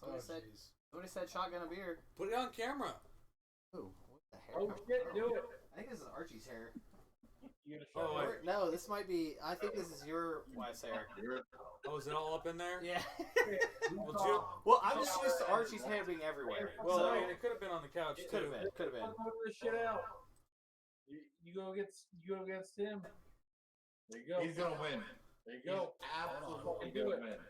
Somebody said shotgun a beer. Put it on camera. Ooh, what the hair? Oh shit, do it. I think this is Archie's hair. You gonna Oh, shut wait. it? No, this might be. I think this is your wife's hair. Oh, is it all up in there? Yeah. Well, Jill, Well, I'm just used to Archie's hair being everywhere. well, so I mean, it could have been on the couch it too. could have been. Could have been. Fuck this shit out. You go against him. There you go. He's gonna win. There you go. Absolutely Do it. gonna win.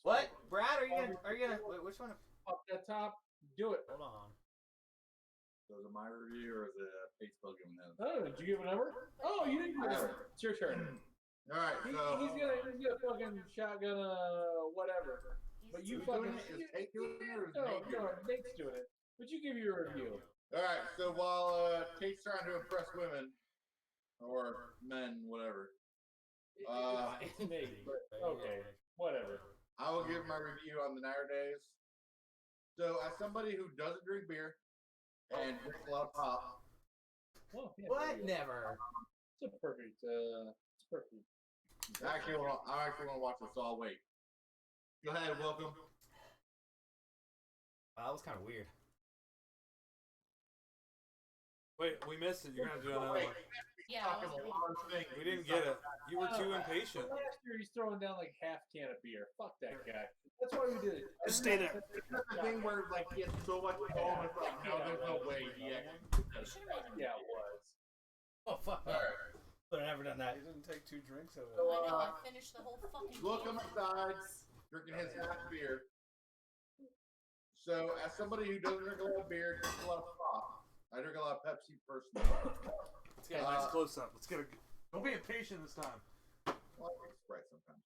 What, Brad? Are you gonna? Wait, which one? Up that top. Do it. Hold on. So is it my review or is it Tate's still giving them? Oh, did you give a number? Oh, you didn't give a number. It's your turn. All right, so He's gonna fucking shotgun whatever. But you who's fucking doing it? Is Tate doing it or is no, Nate doing no, it? Nate's doing it. But you give your review. All right, so while Tate's trying to impress women or men, whatever, It's Nate. But okay, whatever. I will give my review on the Naturdays. So, as somebody who doesn't drink beer and drinks a lot of pop, Oh, yeah, What? there you go. Never. It's a perfect. It's perfect. I actually want to watch this all. Wait. Go ahead, welcome. Wow, that was kind of weird. Wait, we missed it. You're gonna do another one. Yeah, Talking a lot of things. We didn't get it. You were too impatient. Last year he's throwing down like half can of beer. Fuck that guy. That's why we did it. Just stay there. It's just the thing where like he has so much going. It's like, no, there's no way he actually. You should have made him. Yeah, it was. Oh fuck no. Would have never done that. You didn't take 2 drinks of it. I know, I finished the whole fucking Look game. on the sides, drinking his half beer. So, as somebody who doesn't drink a lot of beer, drinks a lot of pop, I drink a lot of Pepsi personally. Let's get a nice close up. Let's get a. Don't be impatient this time. Well, I drink Sprite sometimes.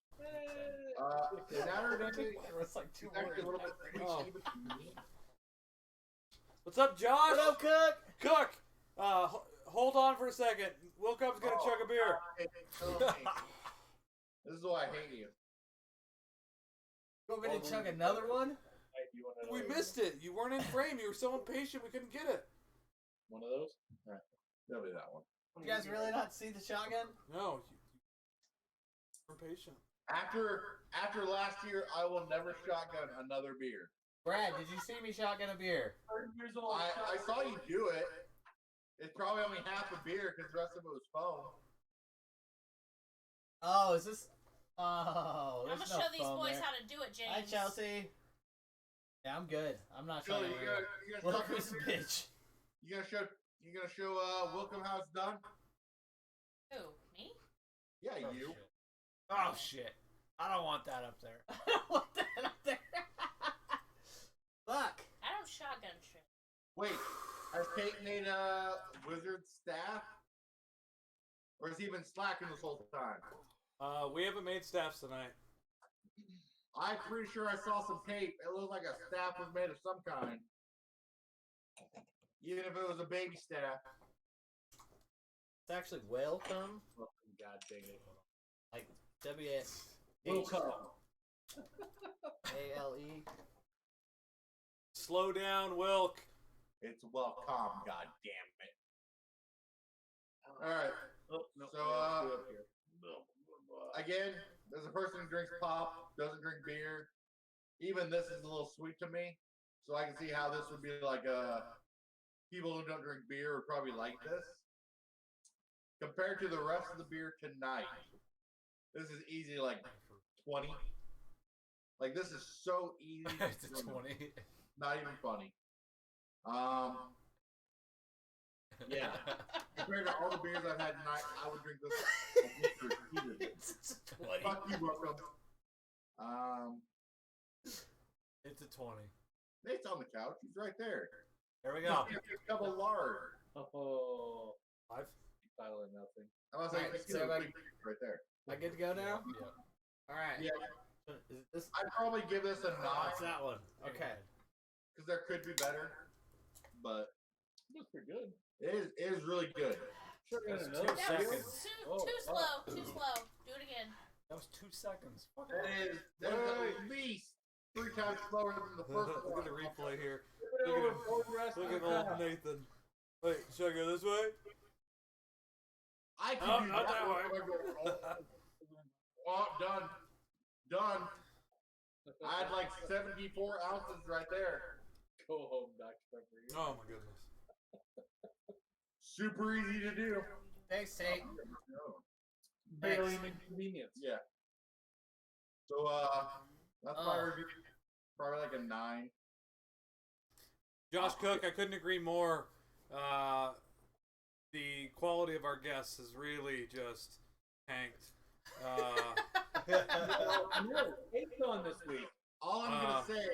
Saturday It's like is actually a little bit sweet to me. What's up, Josh? What up, Cook? Cook. Hold on for a second. Wilco's gonna chug a beer. This is why I hate you. You want me to chug another one? Hey, do you want We another- missed it. You weren't in frame. You were so impatient. We couldn't get it. one of those. That'll be that one. You guys really not see the shotgun? No. You're impatient. After last year, I will never shotgun another beer. Brad, did you see me shotgun a beer? 30 years old. I saw you do it. It's probably only half a beer because the rest of it was foam. Oh, is this? Oh, I'm there's gonna no show these foam boys there. how to do it, James. Hi, Chelsea. Yeah, I'm good. I'm not Billy, trying to. you Look gonna who's shotgun a beer? bitch. You gonna show Wilcom how it's done? Who? Me? Yeah, Oh, you. shit. Oh shit! I don't want that up there. I don't want that up there. Fuck. I don't shotgun shit. Wait, has Kate made a wizard staff? Or has he been slacking this whole time? We haven't made staffs tonight. I'm pretty sure I saw some tape. It looked like a staff was made of some kind. Even if it was a baby staff. It's actually welcome. God dang it. Like W-S. Welcome. A-L-E. Slow down, Wilk. It's welcome, god damn it. Alright. Oh, no. So, let's do it here. Again, there's a person who drinks pop, doesn't drink beer. Even this is a little sweet to me. So I can see how this would be like people who don't drink beer would probably like this. Compared to the rest of the beer tonight, this is easy like 20. Like this is so easy. It's a 20. Not even funny. Yeah. Compared to all the beers I've had tonight, I would drink this. It's a 20. Fuck you, welcome. It's a 20. Nate's on the couch. He's right there. There we go. He's a cup of lard. Oh, 5. silent nothing. I was like, Alright, it's so right there. Am I good to go now? Yeah. Alright. Yeah. Is this? I'd probably give this a 9 It's that one. Okay. because there could be better, but That's pretty good. it is really good. Sure, That's another 2 That seconds. was too, Oh, too slow. Too slow. Do it again. That was 2 seconds. Fuck That is at least 3 times slower than the first Look one. at the replay here. Look Look at him. at Look at old Nathan. Wait, should I go this way? I can No, do not that one. way. Oh, done. Done. I had like 74 ounces right there. Go home, Dr. Pepper. Oh my goodness. Super easy to do. Thanks, Tate. Barely Thanks. an inconvenience. Yeah. So that's my review. Probably like a 9. Josh Cook, I couldn't agree more. The quality of our guests has really just tanked. No, Tate's on this week. All I'm gonna say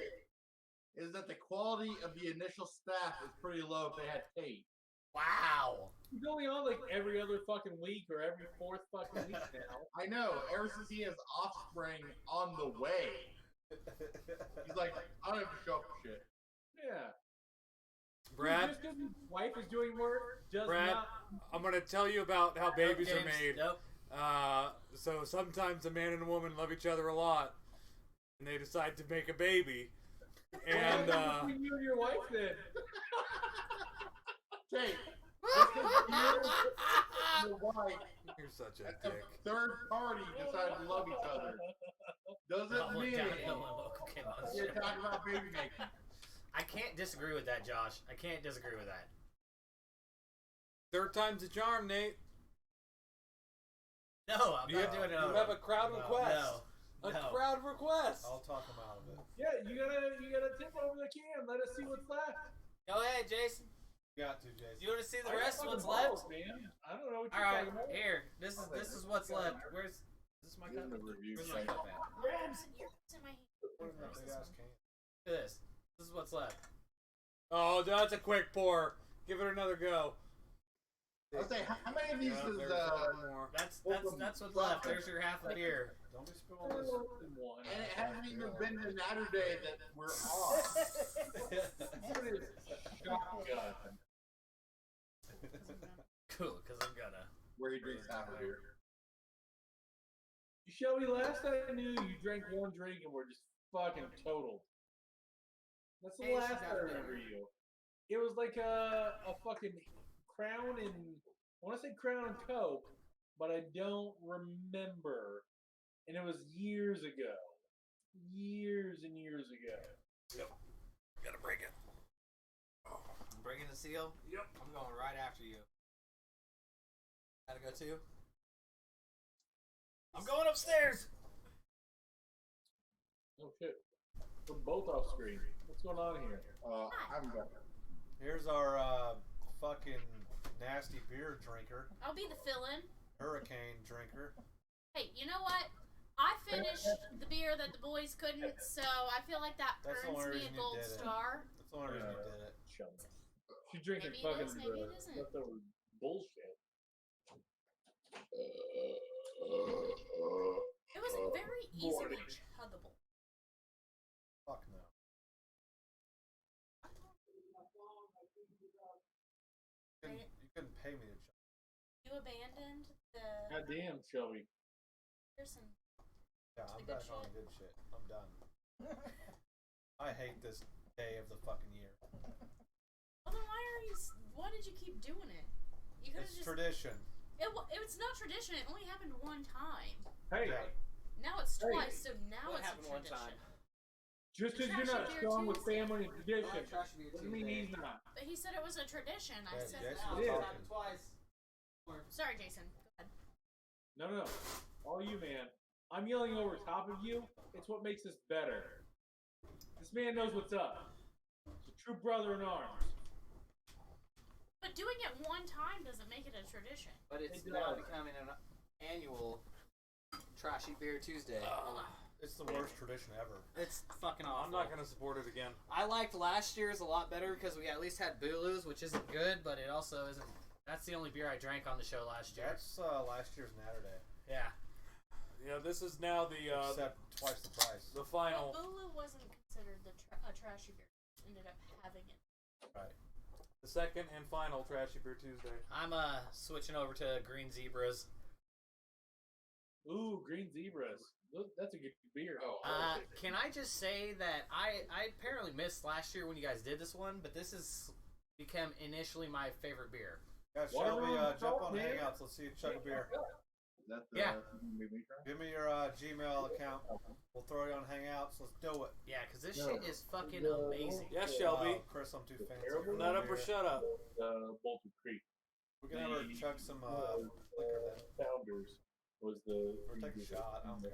is that the quality of the initial staff is pretty low if they had Tate. Wow. He's only on like every other fucking week or every 4th fucking week now. I know, ever since he has offspring on the way. He's like, I don't have to show up for shit. Yeah. Brad, Just because his wife is doing work does Brad, not. I'm going to tell you about how babies are made. Nope. So sometimes a man and a woman love each other a lot, and they decide to make a baby. And Between you and your wife then. Tate, just because you and your wife you're such a and the dick. third party decide to love each other doesn't mean you're talking about baby making. I can't disagree with that, Josh. I can't disagree with that. Third time's a charm, Nate. No, I'm You not have, doing it. you have a crowd request. No. A crowd request. I'll talk him out of it. Yeah, you gotta tip over the can. Let us see what's left. Go ahead, Jason. Got to, Jason. You want to see the I got rest of what's fucking left? balls, man. I don't know what All you're right, talking about. here. This is what's left. Where's is this my cup? In the review Where's my section. cup at? It's in my hand. Put it in that big ass can. Look at this. This is what's left. Oh, that's a quick pour. Give it another go. I'll say, how many of these Yeah, is there's one more. That's what's left. There's your half a beer. Don't be spilling this. One. and it hasn't even been the Naturday that we're on. What is shotgun? Cool, because I'm gonna. Where he drinks half a beer. Shelby, last I knew, you drank one drink and were just fucking totaled. That's the Hey, last she's I out there. remember you. It was like a fucking Crown and I want to say Crown and Coke, but I don't remember. And it was years ago. Years and years ago. Yep. Gotta break it. Breaking the seal? Yep. I'm going right after you. Gotta go too? I'm going upstairs! Oh shit. We're both off screen. What's going on here? I'm done. Here's our fucking nasty beer drinker, I'll be the fill-in. hurricane drinker. Hey, you know what? I finished the beer that the boys couldn't, so I feel like that That's the earns only me a reason you gold did it. star. That's the only reason you did it. She's drinking Maybe it fucking is, maybe it isn't. leftover bullshit. It was very easily Morning. chuggable. Fuck no. You couldn't pay me to chug. You abandoned the God damn, Shelby. person. Yeah, I'm the good back on the shit. good shit. I'm done. I hate this day of the fucking year. Well, then why did you keep doing it? You could have It's just. tradition. It's not tradition. It only happened one time. Hey, Yeah. Now it's Hey. twice, so now What it's a happened one tradition. time? just because you're not Trashy Beer strong with Tuesday. family and tradition, Trashy Beer doesn't mean Tuesday. he's not. But he said it was a tradition. I Yeah, said Jason that. was It is. talking. Twice. Sorry, Jason. Go ahead. No. All you, man. I'm yelling over top of you. It's what makes us better. This man knows what's up. He's a true brother in arms. But doing it one time doesn't make it a tradition. But it's It now does. becoming an annual Trashy Beer Tuesday. It's the worst tradition ever. It's fucking awful. I'm not gonna support it again. I liked last year's a lot better because we at least had Booloo's, which isn't good, but it also isn't. That's the only beer I drank on the show last year. That's last year's Naturday. Yeah. Yeah, this is now the Except twice the price. the But final. Bulu wasn't considered a trashy beer. Ended up having it. Right. The second and final Trashy Beer Tuesday. I'm switching over to Green Zebras. Ooh, Green Zebras. That's a good beer. Can I just say that I apparently missed last year when you guys did this one, but this has become initially my favorite beer. Yeah, Watermelon Shelby, jump salt, on man. Hangouts. Let's see you chug a beer. Is that the, Yeah. Give me your Gmail account. We'll throw you on Hangouts. Let's do it. Yeah, because this No. shit is fucking amazing. Yeah, Shelby. Chris, I'm too fancy. Terrible. for Nut that up or beer. shut up. Bolton Creek. We can never chug some liquor then. Founders was the. Or take a shot, I don't care.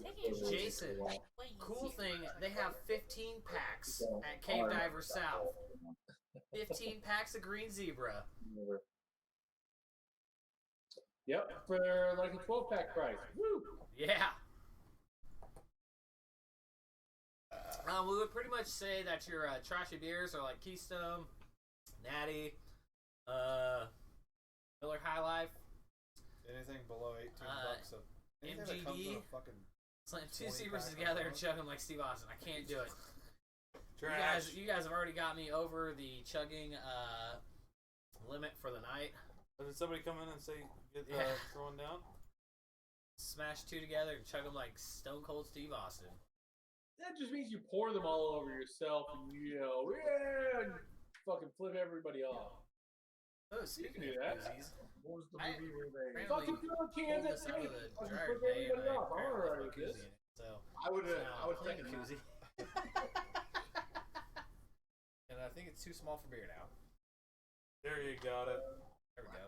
Taking a shot. Jason, Way cool easier. thing, they have 15 packs at Cave Diver South. 15 packs of Green Zebra. Yep, for like a 12-pack price. Woo! Yeah. We would pretty much say that your trashy beers are like Keystone, Natty, Miller High Life. Anything below 18 bucks. Anything that comes in a fucking Slam two 20 Zebras pack together or and chug them like Steve Austin. I can't do it. Trash. You guys have already got me over the chugging limit for the night. Did somebody come in and say get Yeah. throwing down? Smash two together and chug them like Stone Cold Steve Austin. That just means you pour them all over yourself and you yell, yeah, and fucking flip everybody off. Oh, speaking do of that. koozies, What was the I- movie where they? apparently- Fucking throw pulled cans this at out me. of the Fucking dryer flip today, and everybody I off. I'm apparently alright put with koozie this. in it. So I would clean take a nap. koozie. And I think it's too small for beer now. There you got it. There we go.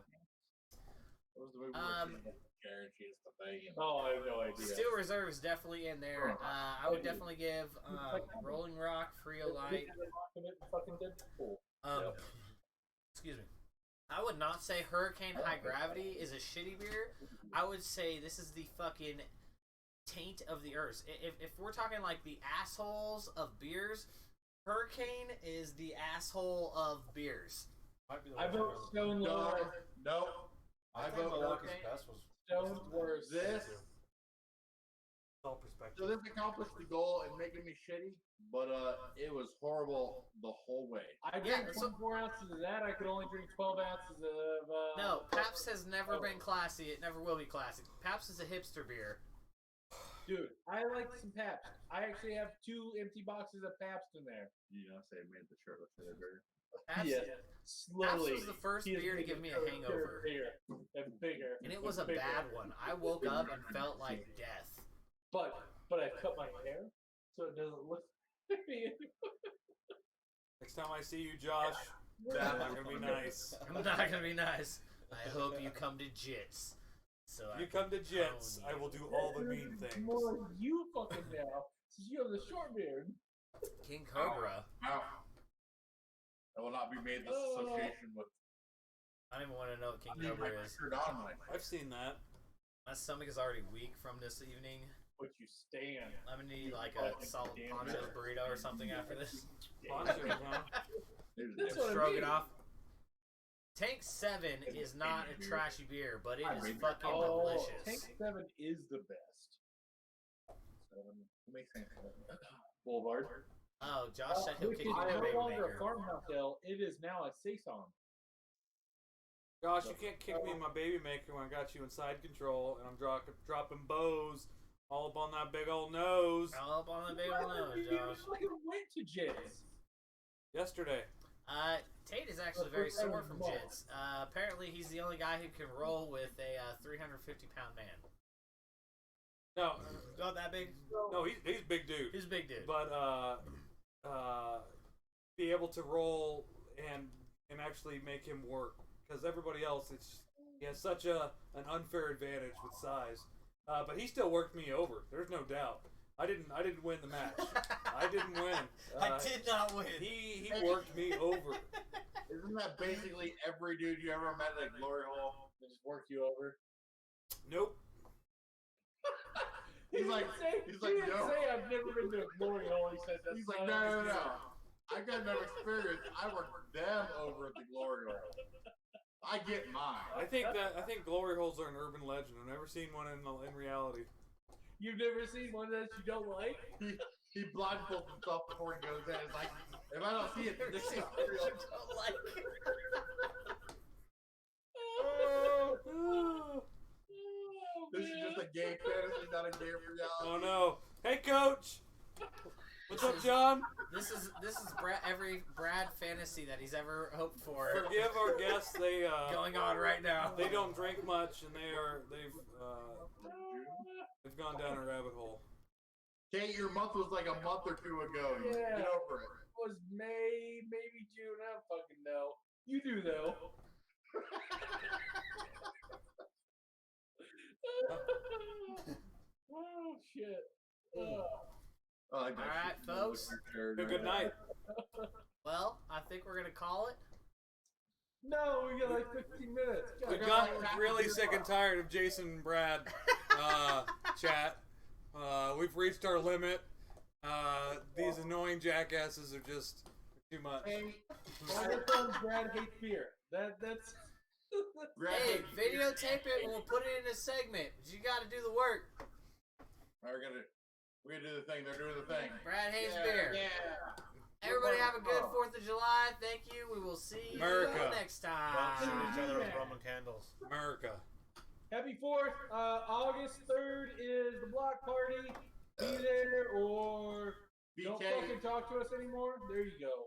What was the movie where guarantees the thing? Oh, I have no idea. Steel Reserve is definitely in there. I would definitely give Rolling Rock, Frio Light. Fucking Deadpool. Um, Excuse me. I would not say Hurricane High Gravity is a shitty beer. I would say this is the fucking taint of the earth. If we're talking like the assholes of beers, Hurricane is the asshole of beers. might be the I worst vote ever. Stone No, Lord. no. I I think vote Milwaukee's Hurricane. best was Stone's worst. This. It's all perspective. So this accomplished the goal in making me shitty, but it was horrible the whole way. I Yeah, drank so- 24 ounces of that. I could only drink 12 ounces of. No, Pabst has never been classy. It never will be classy. Pabst is a hipster beer. Dude, I like some Pabst. I actually have 2 empty boxes of Pabst in there. You know, say made the shirtless beer. Pabst, Slowly. was the first he is beer to give making me a it hangover. Bigger and bigger. And it was a bigger. bad one. I woke up and felt like death. But I cut my hair so it doesn't look like me. Next time I see you, Josh, that's not gonna be nice. I'm not gonna be nice. I hope you come to Jits. So You come to Jets, I will do all the mean things. More you fucking now, since you have the short beard. King Cobra. Ow. I will not be made this association with. I don't even want to know what King Cobra is. I've seen that. My stomach is already weak from this evening. But you stand. I'm gonna need like a solid poncho burrito or something after this. Ponchos, huh? That's what I mean. Stroganoff. Tank 7 is not a trashy beer, but it is fucking Oh, delicious. Tank 7 is the best. 7 makes sense. Boulevard. Oh, Josh said he'll Which kick is me in the no baby longer a maker. farmhouse ale. It is now a saison. Josh, you can't kick me in my baby maker when I got you inside control and I'm dropping bows all up on that big old nose. All up on the big old nose, Josh. You fucking went to Jits. Yesterday. Tate is actually very sore from Jits. Apparently, he's the only guy who can roll with a 350-pound man. No, Not that big? no, he's a big dude. He's a big dude. But be able to roll and actually make him work, because everybody else, he has such an unfair advantage with size. But he still worked me over. There's no doubt. I didn't win the match. I didn't win. I did not win. He worked me over. Isn't that basically every dude you ever met at a glory hole? They just work you over. Nope. He's like, he didn't no. say I've never been to a glory hole. He said that's He's like, no. I got no experience. I worked them over at the glory hole. I get mine. I think glory holes are an urban legend. I've never seen one in reality. You've never seen one that you don't like? He blindfolds himself before he goes in. It's like, if I don't see it, this is real. This is just a gay fantasy, not a gay reality. Oh no! Hey, coach. What's up, John? This is every Brad fantasy that he's ever hoped for. Forgive our guests. They going on right now. They don't drink much, and they've gone down a rabbit hole. Kate, your month was like a month or 2 ago. Yeah. Get over it. It was May, maybe June. I don't fucking know. You do though. Oh shit. All right, folks. Good night. Well, I think we're gonna call it. No, we got like 15 minutes. We've gotten really sick and tired of Jason and Brad chat. We've reached our limit. These annoying jackasses are just too much. Hey, Brad hates beer. That's. Hey, videotape it and we'll put it in a segment. You got to do the work. We're gonna do the thing. They're doing the thing. Brad hates beer. Yeah. Everybody have a good 4th of July. Thank you. We will see you America. next Don't time. shoot each other with Roman candles. America. Happy 4th. August 3rd is the block party. Be there or don't BK. fucking talk to us anymore. There you go.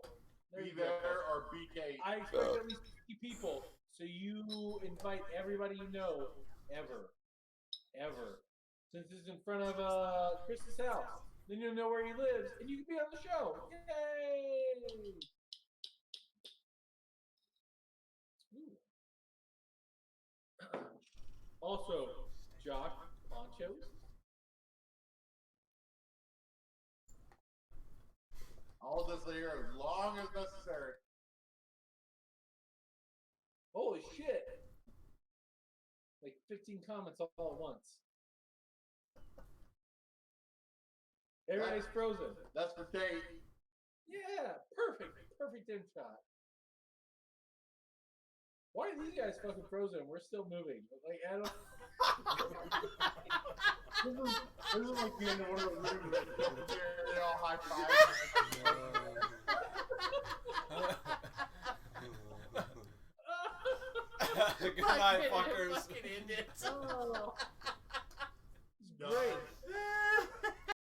Be there or BK. I expect at least 50 people. So you invite everybody you know, ever. Since it's in front of Chris's house, then you'll know where he lives, and you can be on the show. Yay! Ooh. Also, Josh, ponchos. All this here as long as necessary. Holy shit! Like 15 comments all at once. Everybody's frozen. That's for Kate. Yeah, perfect in shot. Why are these guys fucking frozen? We're still moving. Like I don't. This is like the end of one of those movies. They all high five. Good night, fuckers. Fucking end it. Oh.